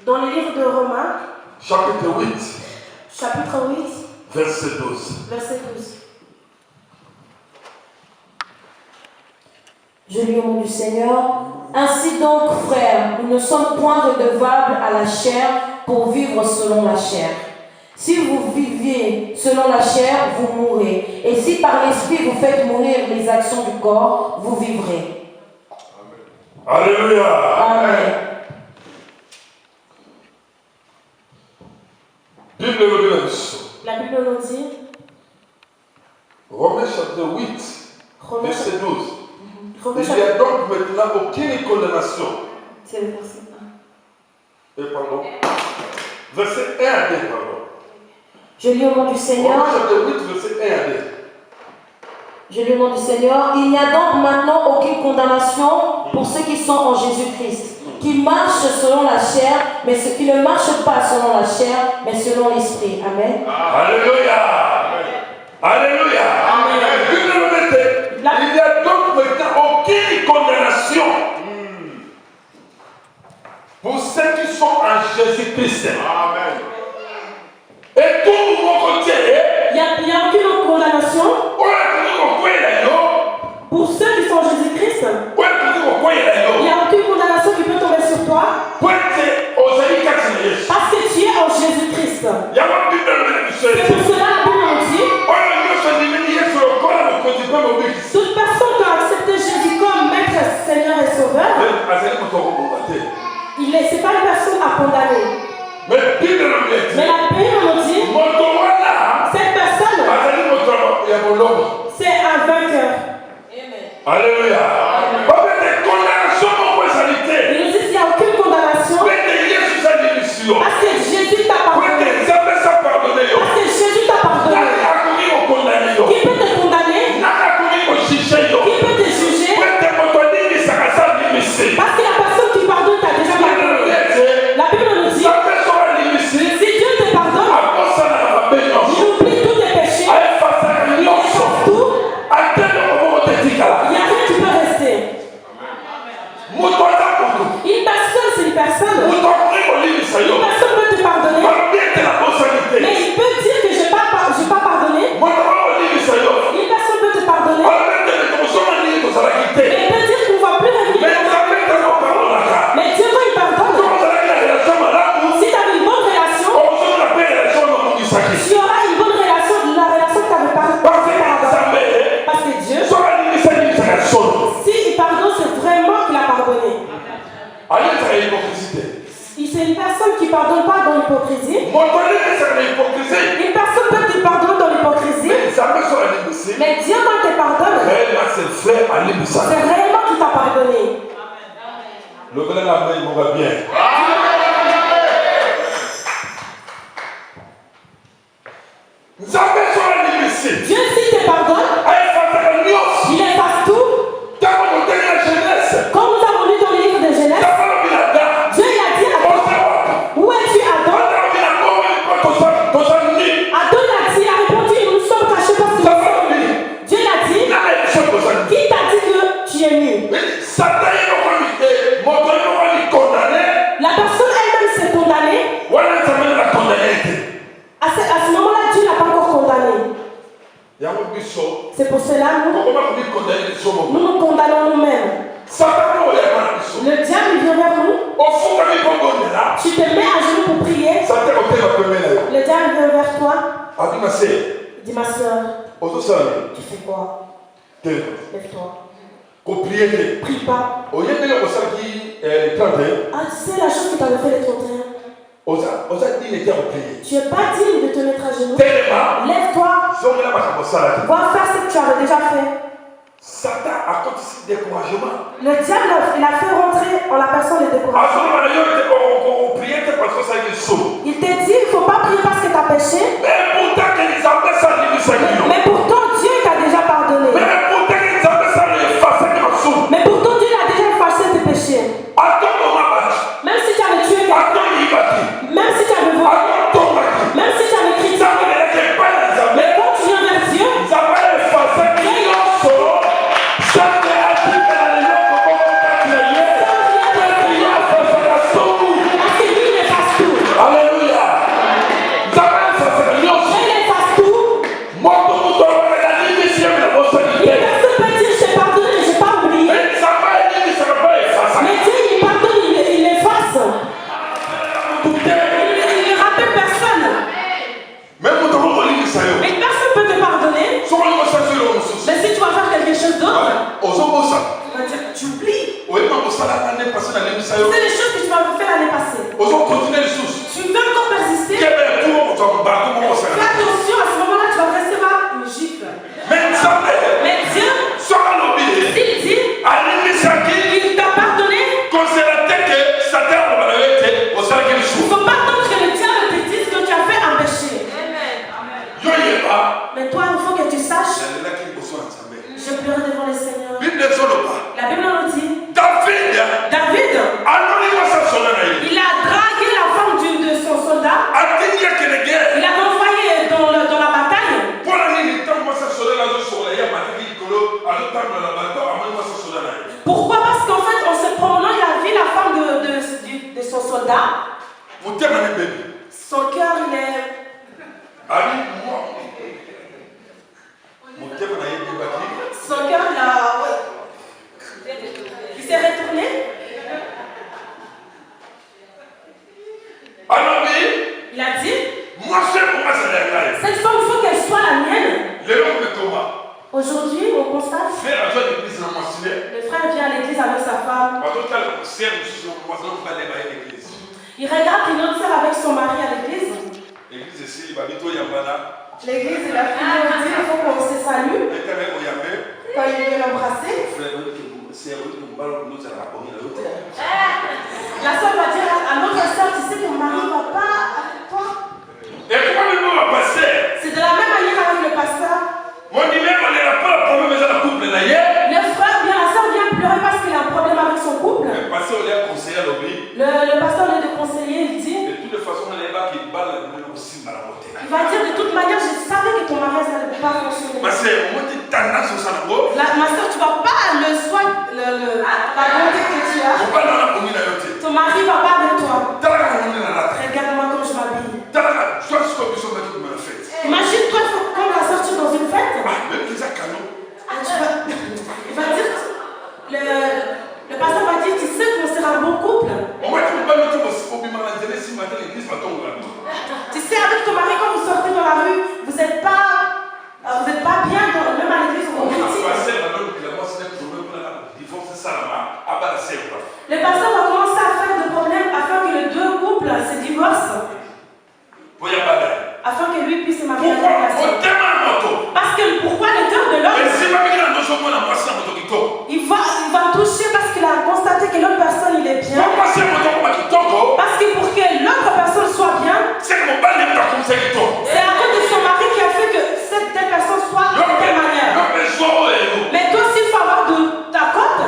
D: dans le livre de Romains chapitre 8 verset 12.
F: Je lis au nom du Seigneur. Ainsi donc, frères, nous ne sommes point redevables à la chair pour vivre selon la chair. Si vous viviez selon la chair, vous mourrez. Et si par l'esprit vous faites mourir les actions du corps, vous vivrez.
E: Alléluia.
F: Amen.
D: La Bible nous dit
E: Romains chapitre 8 verset 12. Il n'y a donc maintenant aucune condamnation.
D: C'est le verset 1.
E: Pardon. Verset 1 à 2, pardon.
F: Je lis au nom du Seigneur.
E: Romains chapitre 8 verset 1 à 2.
F: Je lis au nom du Seigneur. Il n'y a donc maintenant aucune condamnation pour ceux qui sont en Jésus-Christ, qui marchent selon la chair, mais ceux qui ne marchent pas selon la chair, mais selon l'esprit. Amen.
E: Alléluia. Alléluia.
F: Amen.
E: Il n'y a donc maintenant aucune condamnation pour ceux qui sont en Jésus-Christ. Amen. Et tout mon côté,
D: il n'y a aucune condamnation pour ceux qui sont en Jésus-Christ. Il n'y a aucune condamnation qui peut tomber sur toi parce que tu es en Jésus-Christ. C'est pour cela la Bible nous dit toute personne qui a accepté Jésus comme maître, Seigneur et Sauveur, c'est pas une personne à condamner. Mais la Bible nous dit cette personne, c'est un vainqueur.
E: Alléluia.
D: Il nous dit qu'il n'y a aucune condamnation parce que Jésus t'a pardonné. Parce que Jésus t'a pardonné. Qui peut te condamner? Qui peut te juger? Parce que la personne qui pardonne t'a déjà pardonné. La Bible nous dit si Dieu te pardonne, il oublie tous tes péchés, il efface tout. Il n'y a rien qui peut rester. Une personne, c'est une personne. Une personne peut te pardonner. Mais il peut dire que je n'ai pas pardonné. Une personne peut te pardonner. Mais il peut dire qu'on ne va plus revenir. Mais Dieu, quand il pardonne, si tu avais une bonne relation, tu auras une bonne relation, la relation que tu avais pardonné. Parce que Dieu, si il pardonne, c'est vraiment qu'il a pardonné. C'est une personne qui ne pardonne pas dans l'hypocrisie. Une personne peut te pardonner dans l'hypocrisie. Mais Dieu, quand il te pardonne, c'est réellement qu'il t'a pardonné.
E: Le grand amen, il va bien.
D: Tu te mets à genoux pour prier. Le diable vient vers toi. Il dit ma soeur, tu fais quoi? Lève-toi. Prie pas. Ah, tu sais la chose que tu avais fait les 31. Tu n'es pas digne de te mettre à genoux. Lève-toi. Va faire ce que tu avais déjà fait.
E: Satan a continué découragement.
D: Le diable, il a fait rentrer en la personne le découragement. Il t'a dit, il ne faut pas prier parce que tu as péché. Mais pourtant, Dieu t'a déjà pardonné. Mais pourtant, Dieu a déjà effacé tes péchés. Même si tu avais tué quelqu'un, même si tu avais volé, même si tu avais critiqué, mais quand tu viens vers Dieu,
C: c'est les choses que tu m'as fait l'année passée. Tu veux encore persister? Fais attention, à ce moment-là, tu vas recevoir une gifle. Mais Dieu, s'il dit, il t'a pardonné. Il ne faut pas attendre que le diable te dise que tu as fait un péché. Mais toi, il faut que tu saches, je pleurais devant le Seigneur. La Bible nous dit, David, il a dragué la femme de son soldat. Il a envoyé dans la bataille. Pourquoi? Parce qu'en fait, en se promenant, il a vu la femme de son soldat. Son cœur, il est... Son cœur, il s'est retourné. Il a dit, cette femme, il faut qu'elle soit la mienne. Aujourd'hui, on constate, le frère vient à l'église avec sa femme. Il regarde une autre sœur avec son mari à l'église. L'église, il a fini de dire, il faut qu'on se salue. Quand il vient l'embrasser, la sœur va dire à l'autre sœur, tu sais que mon mari ne va pas avec toi. C'est de la même manière avec le pasteur. Le frère vient, la sœur vient pleurer parce qu'il a un problème avec son couple. Le pasteur, au lieu de conseiller, il dit, il va dire de toute manière, je savais que ton mariage n'allait pas fonctionner. Ma soeur, tu ne vas pas la bonté que tu as. Ton mari ne va pas avec toi. Regarde-moi comme je m'habille. Imagine-toi quand on va sortir dans une fête. Il va dire, le pasteur va dire, tu sais qu'on sera un bon couple. Tu sais, avec ton mari, quand vous sortez dans la rue, vous n'êtes pas bien, même à l'église, on critique. Le pasteur va commencer à faire des problèmes afin que les deux couples se divorcent. Afin que lui puisse se marier avec la sœur. Parce que pourquoi le cœur de l'homme, il va toucher parce qu'il a constaté que l'autre personne il est bien. Parce que pour que l'autre personne soit bien, c'est à cause de son mari qui a fait que cette telle personne soit de telle manière. Mais toi aussi il faut avoir de ta cote.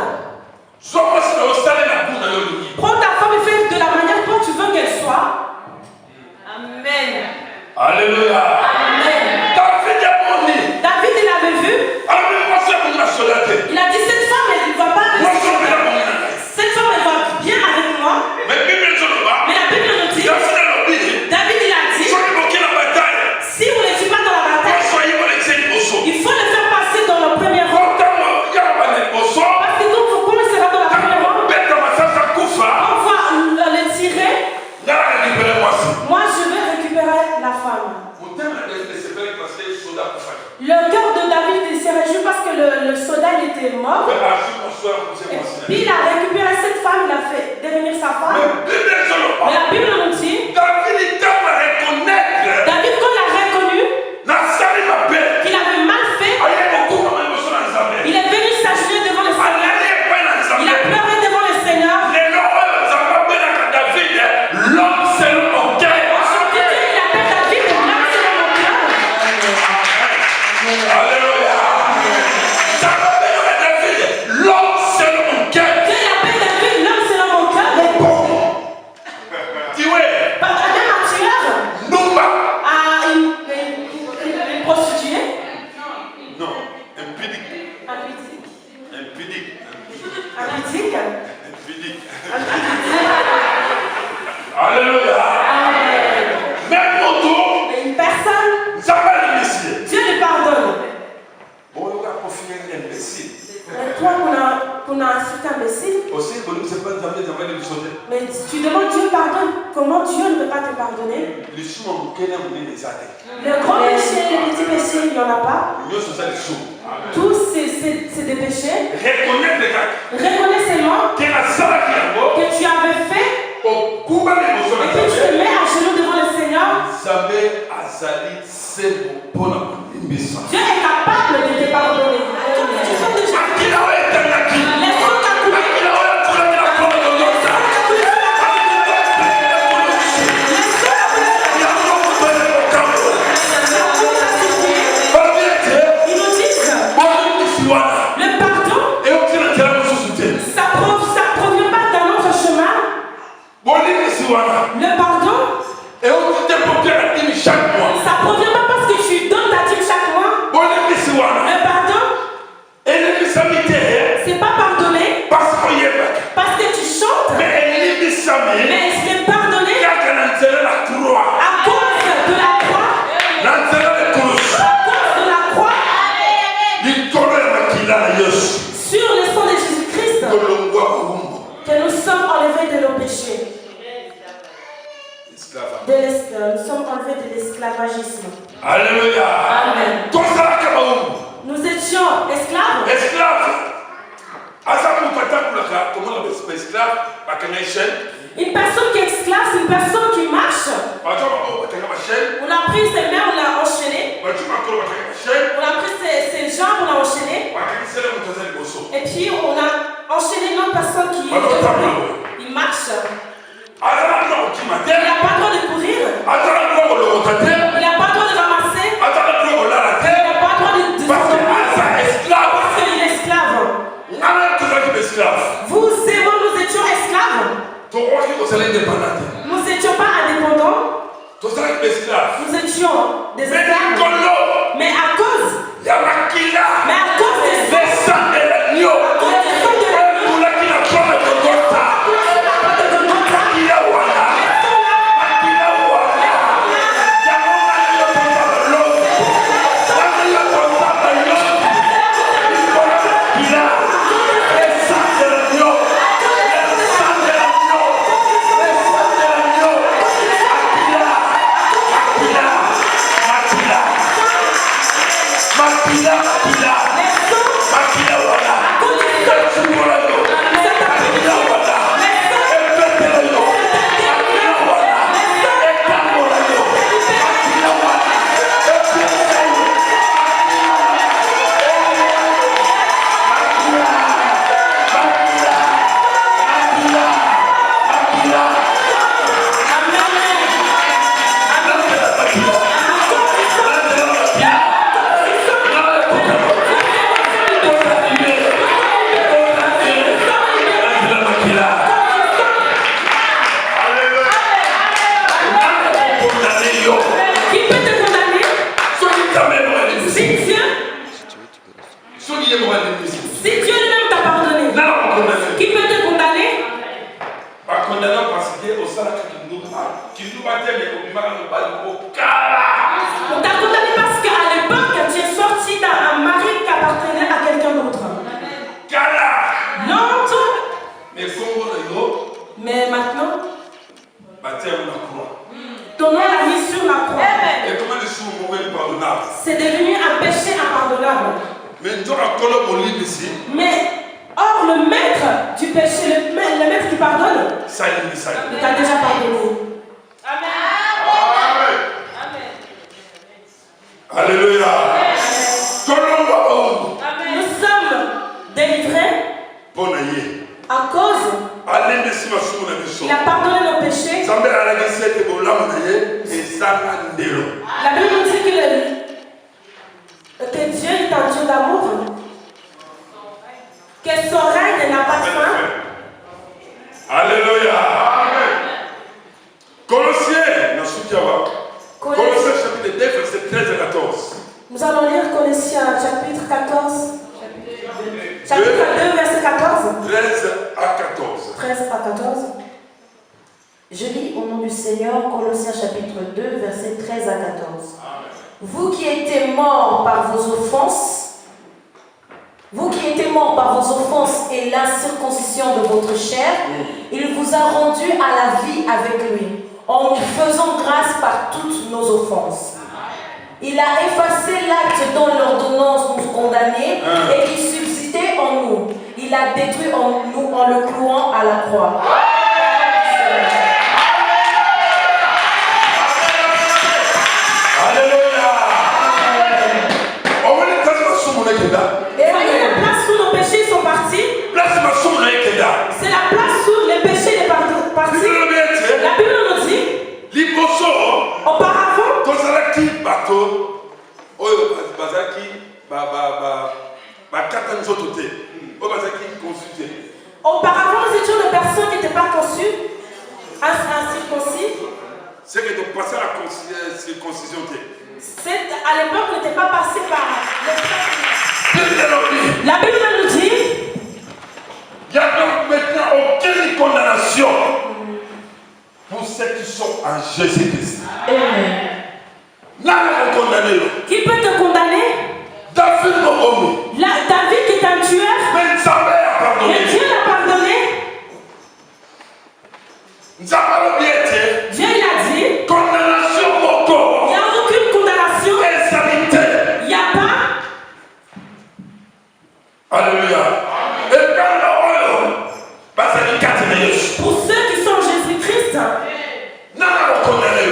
C: Prends ta femme et fais de la manière dont tu veux qu'elle soit. Amen.
E: Alléluia.
D: Amen. David il avait vu. Il a dit cette femme elle ne va pas rester. Cette femme elle va bien avec moi. Mais la Bible nous dit, David il a dit, si vous n'êtes pas dans la bataille, il faut le faire passer dans le premier rang. Parce que donc quand il sera dans la première rang, on va le tirer. Mais tu demandes Dieu pardonne. Comment Dieu ne peut pas te pardonner? Le grand péché et le petit péché, il n'y en a pas. Tous c'est des péchés. Reconnais seulement que tu avais fait. Et puis tu te mets à genoux devant le Seigneur. Dieu est capable de te pardonner. Le pardon, ça provient pas parce que tu donnes ta dîme chaque mois. Le pardon, c'est pas pardonner parce que tu chantes, mais c'est pardonner à cause de la croix. À cause de la croix, sur le sang de Jésus-Christ, que nous sommes enlevés de nos péchés. Nous sommes enlevés de l'esclavagisme.
E: Alléluia.
D: Amen. Nous étions esclaves. Une personne qui est esclave, c'est une personne qui marche. On a pris ses mains, on l'a enchaîné. On a pris ses jambes, on l'a enchaîné. Et puis on a enchaîné une autre personne qui il marche. Il n'a pas le droit de courir. Il n'a pas le droit de ramasser. Il n'a pas le droit de parce qu'il est esclave. Vous et moi, nous étions esclaves. Nous n'étions pas indépendants. Nous étions des esclaves. Mais à cause des sang de l'agneau. On t'a condamné parce qu'à l'époque, tu es sorti d'un mari qui appartenait à quelqu'un d'autre. Longtemps. Mais maintenant, ton nom l'a mis sur la croix. C'est devenu un péché impardonnable. Mais or, le maître du péché, le maître qui pardonne, il t'a déjà pardonné. Amen.
E: Alléluia.
D: Nous sommes délivrés à cause. Il a pardonné nos péchés. La Bible nous dit que Dieu est un Dieu d'amour. Que son règne n'a pas de fin.
E: Alléluia. Colossiens chapitre 2, verset 13 à 14.
D: Nous allons lire Colossiens chapitre 14. Chapitre 2, verset 14.
E: 13 à 14.
D: 13 à 14.
F: Je lis au nom du Seigneur, Colossiens chapitre 2, verset 13 à 14.
E: Amen.
F: Vous qui étiez morts par vos offenses Vous qui étiez morts par vos offenses et l'incirconcision de votre chair, il vous a rendu à la vie avec lui, en nous faisant grâce par toutes nos offenses. Il a effacé l'acte dont l'ordonnance nous condamnait et qui subsistait en nous. Il l'a détruit en nous en le clouant à la croix.
D: Et voyez la place où nos péchés sont partis. C'est la place où les péchés sont partis. La Bible nous dit auparavant, auparavant nous étions des personnes qui n'étaient pas conçues, incirconcis.
E: C'est que de passer à la circoncision.
D: À l'époque, on n'était pas passé par le... La Bible nous dit
E: il n'y a donc maintenant aucune condamnation pour ceux qui sont en Jésus-Christ.
D: Qui peut te condamner?
E: David
D: qui est un tueur. Mais Dieu l'a pardonné. Dieu il a dit
E: condamnation mon corps.
D: Il n'y a aucune condamnation. Il n'y a pas.
E: Alléluia.
D: Pour ceux qui sont en Jésus-Christ,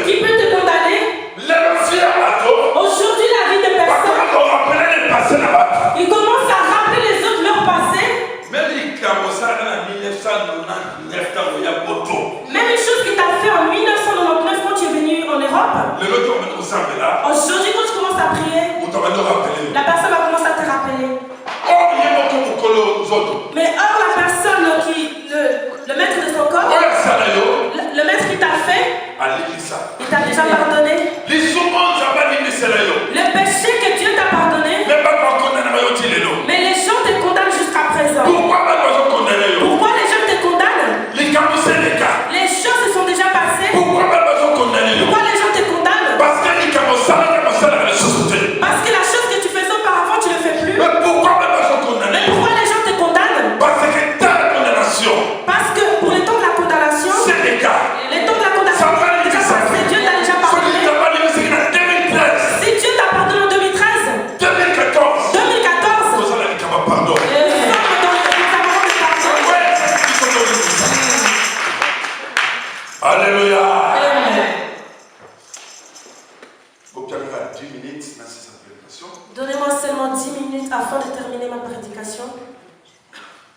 D: qui peut te condamner? Aujourd'hui, la vie de personne, ils commencent à rappeler les autres leur passé. Même une chose que tu as fait en 1999 quand tu es venu en Europe. Aujourd'hui, quand tu commences à prier, la personne va commencer à te rappeler. Mais or, la personne qui, le maître de son corps, le maître qui t'a fait, il t'a déjà pardonné. Le péché que Dieu t'a pardonné, mais les gens te condamnent jusqu'à présent. Pourquoi les gens te condamnent? Les choses se sont déjà passées. Pourquoi les gens te condamnent? Parce que la chose que tu faisais auparavant, tu ne le fais plus. Mais pourquoi les gens te condamnent? Parce que pour le temps de la condamnation, les temps de la condamnation, Dieu t'a déjà pardonné. Si Dieu t'a pardonné en 2013, 2014,
E: Alléluia.
D: Donnez-moi seulement 10 minutes afin de terminer ma prédication.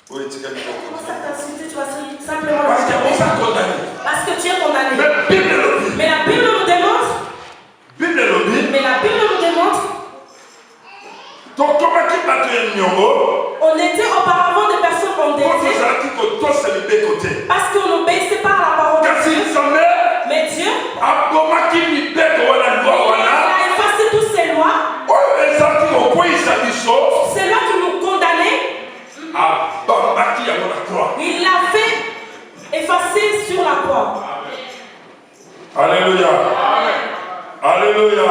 D: Comment ça t'insulter? Tu vas simplement parce que tu es condamné. Mais la Bible nous démontre. On était auparavant des personnes endettées parce qu'on n'obéissait pas à la parole de Dieu. Mais Dieu a effacé toutes ces lois. C'est là qui nous condamnait. Il l'a fait effacer sur la croix.
E: Alléluia. Alléluia.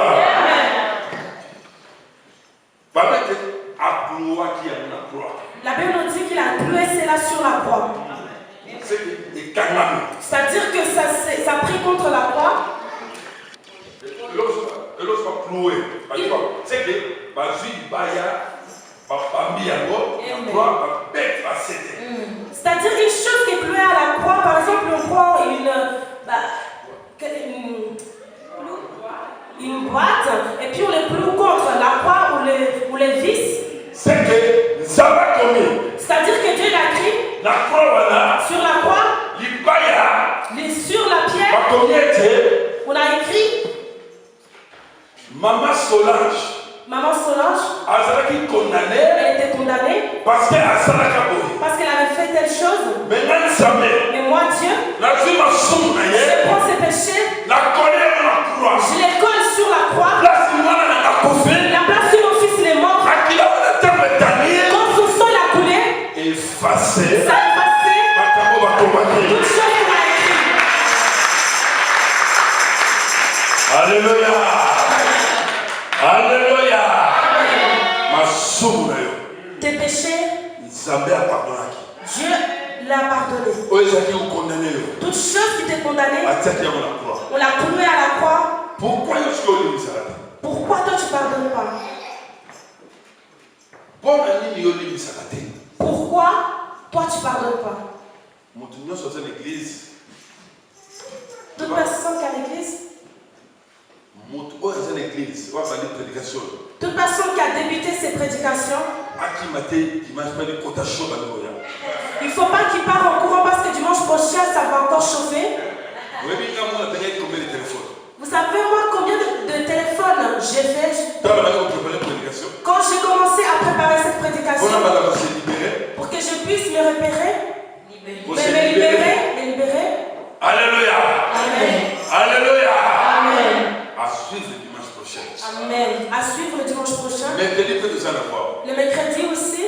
D: La Bible nous dit qu'il a cloué cela sur la croix. C'est-à-dire que ça a pris contre la croix. C'est-à-dire une chose qui est clouée à la croix, par exemple, on prend une boîte et puis on les cloue contre la croix ou les vis. C'est-à-dire que Dieu l'a écrit sur la croix, sur la pierre, on a écrit
E: Maman Solange,
D: elle était condamnée
E: parce qu'elle
D: avait fait telle chose. Mais moi, Dieu,
E: je
D: prends ses péchés, je les colle sur la croix. La place où mon fils il est mort, quand son sang a coulé,
E: effacé.
D: Ça a effacé toute chose qu'on a écrit.
E: Alléluia. Alléluia.
D: Tes des péchés, Dieu l'a pardonné. Toute chose qui t'est condamnée, on l'a cloué à la croix. Pourquoi toi tu ne pardonnes pas? Pourquoi toi tu ne pardonnes pas? Toute personne qui a l'église, toute personne qui a débuté ses prédications, il ne faut pas qu'il parte en courant parce que dimanche prochain ça va encore chauffer. Vous savez moi combien de téléphones j'ai fait quand j'ai commencé à préparer cette prédication pour que je puisse me repérer, me libérer.
E: Alléluia.
D: Amen.
E: Alléluia.
D: Amen.
E: À suivre le dimanche prochain.
D: Amen. À suivre le dimanche prochain.
E: Le mercredi aussi.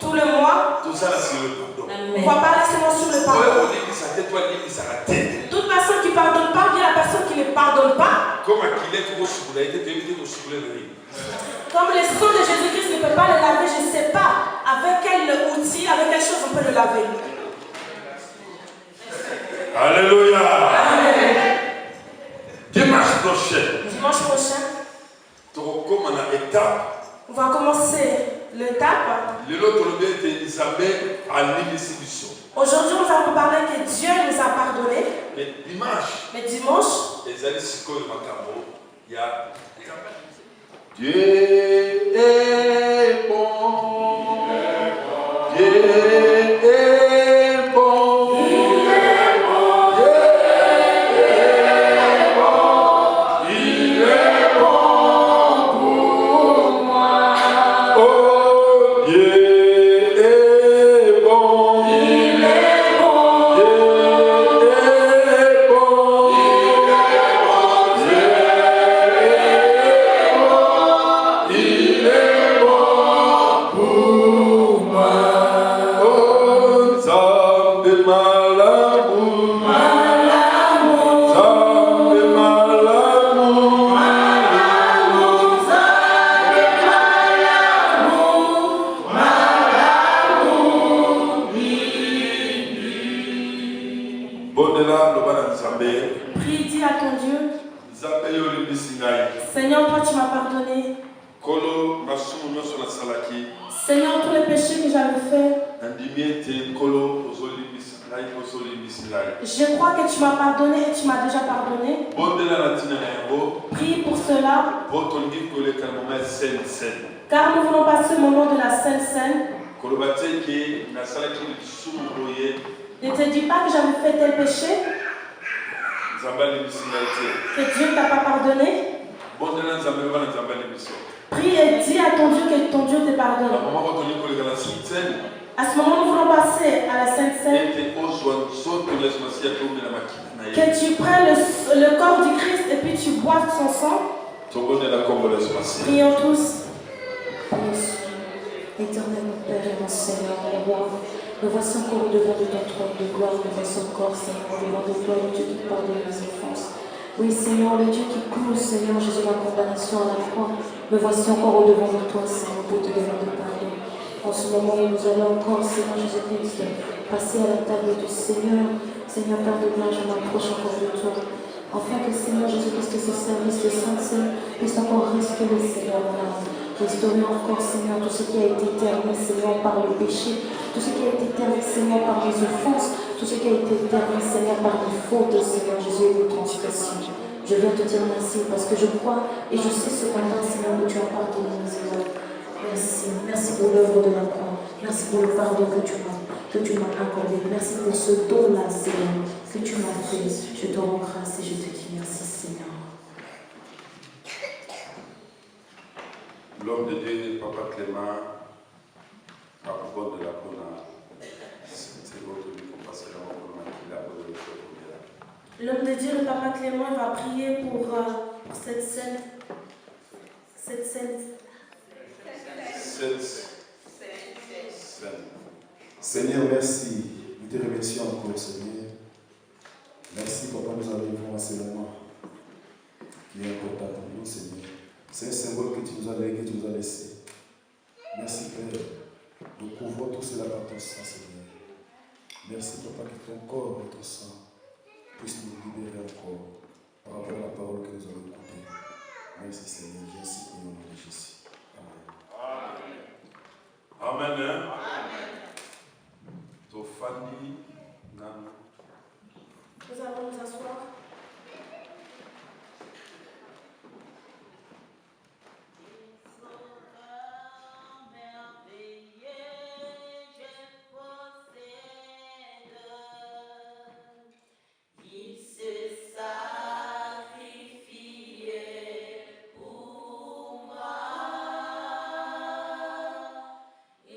E: Tout le mois.
D: On va parler seulement sur le pardon. Toute personne qui ne pardonne pas, bien la personne qui ne pardonne pas. Comme le sang de Jésus-Christ ne peut pas le laver, je ne sais pas avec quel outil, avec quelle chose on peut le laver.
E: Alléluia. Amen. Dimanche prochain.
D: On va commencer l'étape. Aujourd'hui, nous allons parler que Dieu nous a pardonné. Mais dimanche,
E: Dieu est bon. Dieu est bon.
D: Prie, dis à ton Dieu. Seigneur, toi tu m'as pardonné. Seigneur, tous les péchés que j'avais faits. Je crois que tu m'as pardonné et tu m'as déjà pardonné. Prie pour cela. Car nous voulons passer au moment de la Sainte Seine. Ne te dis pas que j'avais fait tel péché, que Dieu ne t'a pas pardonné. Prie et dis à ton Dieu que ton Dieu te pardonne. À ce moment, nous voulons passer à la Sainte Seine. Que tu prennes le corps du Christ et puis tu boives son sang. Prions tous. Éternel mon Père et mon Seigneur, mon roi, nous voici encore au-devant de ton trône de gloire, nous voici encore, Seigneur, au-devant de toi, le Dieu qui pardonne les offenses. Oui, Seigneur, le Dieu qui cloue, Seigneur Jésus, ma condamnation à la croix, me voici encore au-devant de toi, Seigneur, pour te demander pardon. En ce moment où nous allons encore, Seigneur Jésus-Christ, passer à la table du Seigneur, Seigneur, pardonne-moi, je m'approche encore de toi. Afin que, Seigneur Jésus-Christ, ce service de Sainte Seine puisse encore restaurer, Seigneur, mon âme. Restaurer encore, Seigneur, tout ce qui a été terni, Seigneur, par le péché, tout ce qui a été terni, Seigneur, par les offenses, tout ce qui a été terni, Seigneur, par les fautes, Seigneur Jésus, et les transgressions. Je viens te dire merci parce que je crois et je sais cependant, Seigneur, que tu as pardonné mes erreurs. Merci, merci pour l'œuvre de la croix. Merci pour le pardon que tu m'as accordé. Merci pour ce don-là, Seigneur, que tu m'as fait. Je te rends grâce et je te dis merci, Seigneur.
E: L'homme de Dieu, Papa Clément, à propos de la Pona, c'est votre vie pour passer la mort qu'il a pour le faire.
D: L'homme de Dieu, le Papa Clément, va prier pour cette scène. Cette scène.
A: Seigneur, merci. Nous te remercions encore, Seigneur. Merci, Papa, nous arrivons à ce moment qui est important pour nous, Seigneur. C'est un symbole que tu nous as laissé. Merci, Père. alors ton sang, Seigneur. Merci, Papa, que ton corps et ton sang puissent nous libérer encore par rapport à la parole que nous avons écoutée. Merci, Seigneur. Jésus, et au nom de Jésus. Amen.
E: Amen. Amen. Tofani, Nano.
D: Nous allons nous asseoir.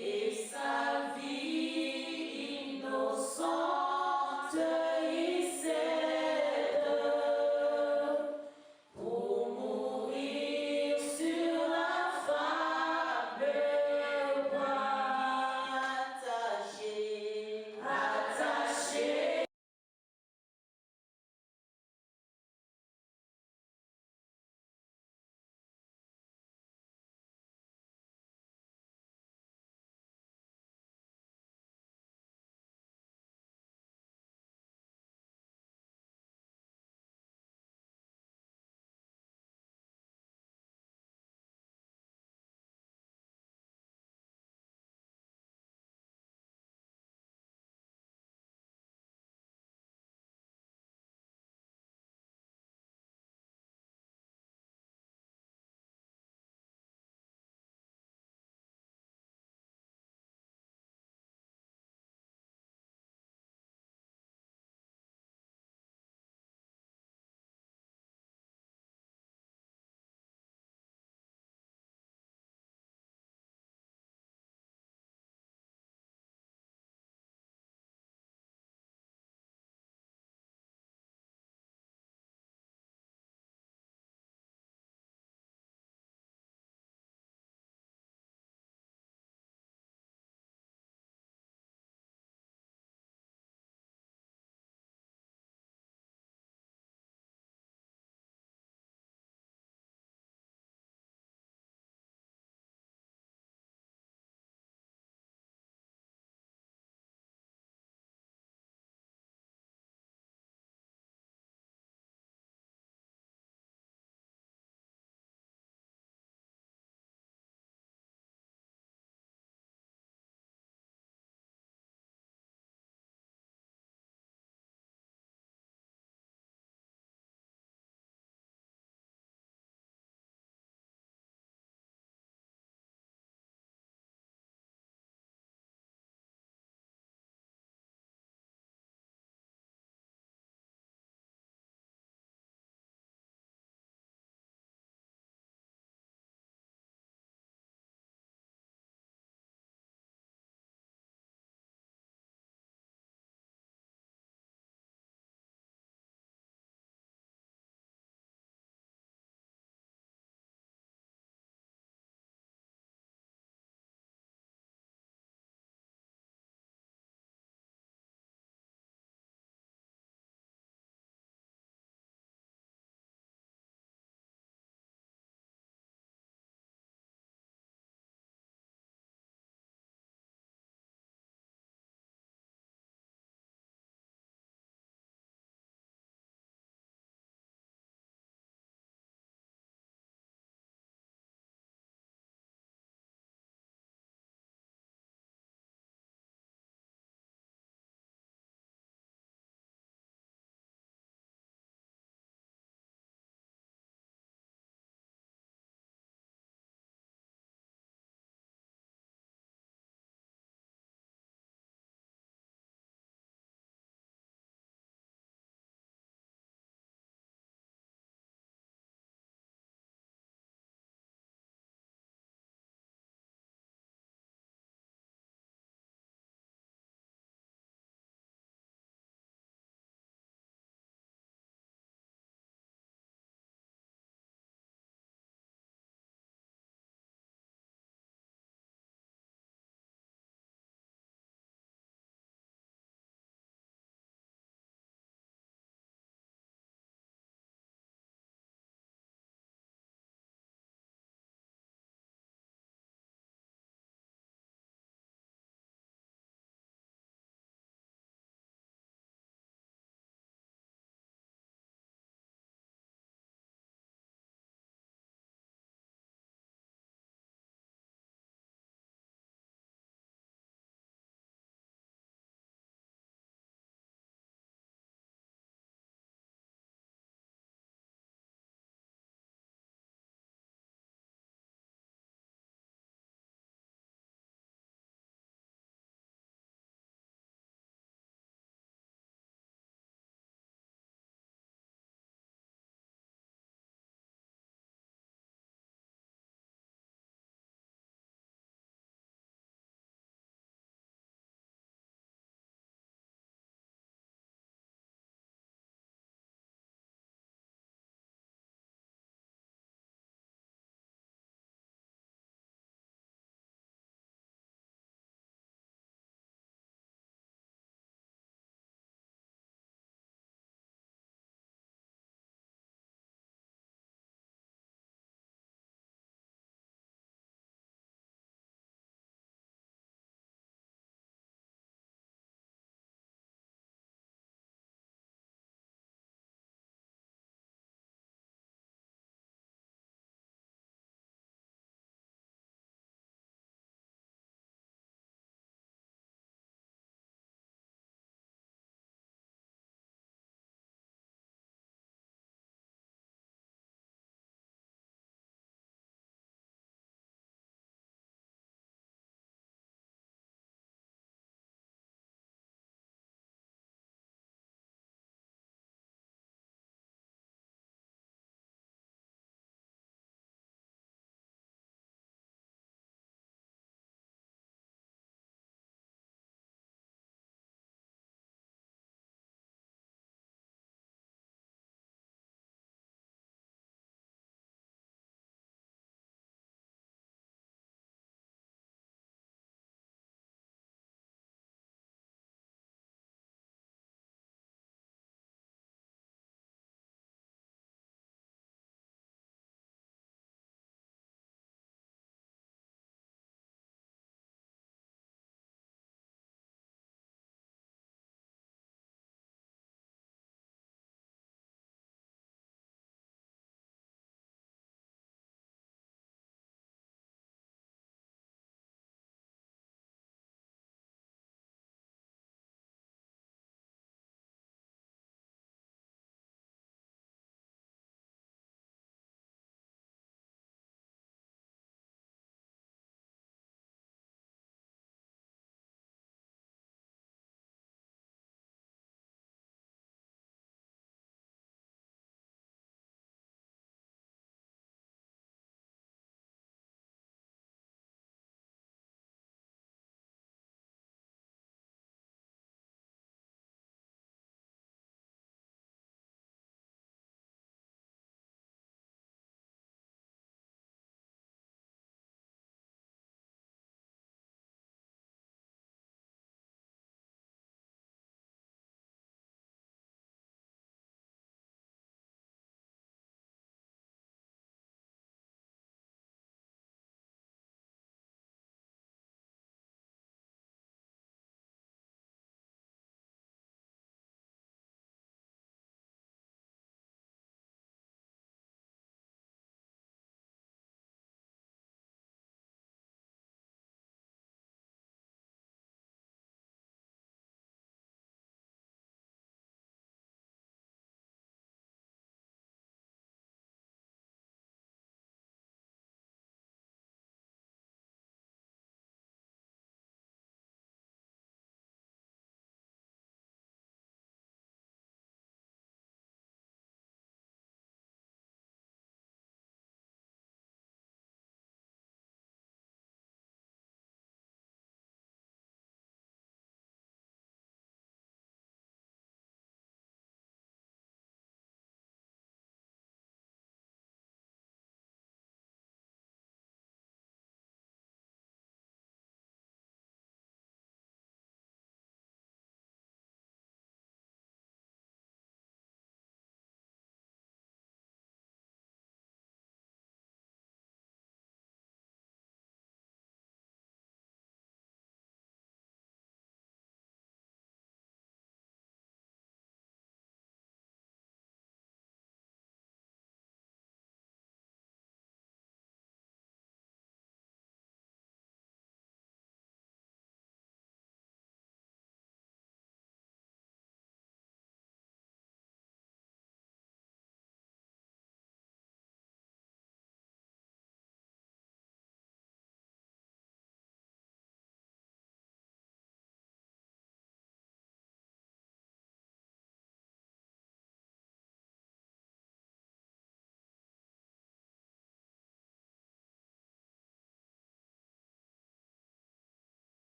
F: Et ça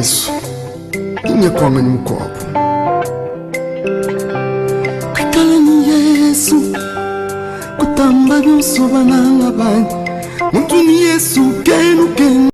G: Yesu inyekwanga ni mkopo kwikala ni Yesu kutamba byonso bananga bani muntu ni Yesu kenu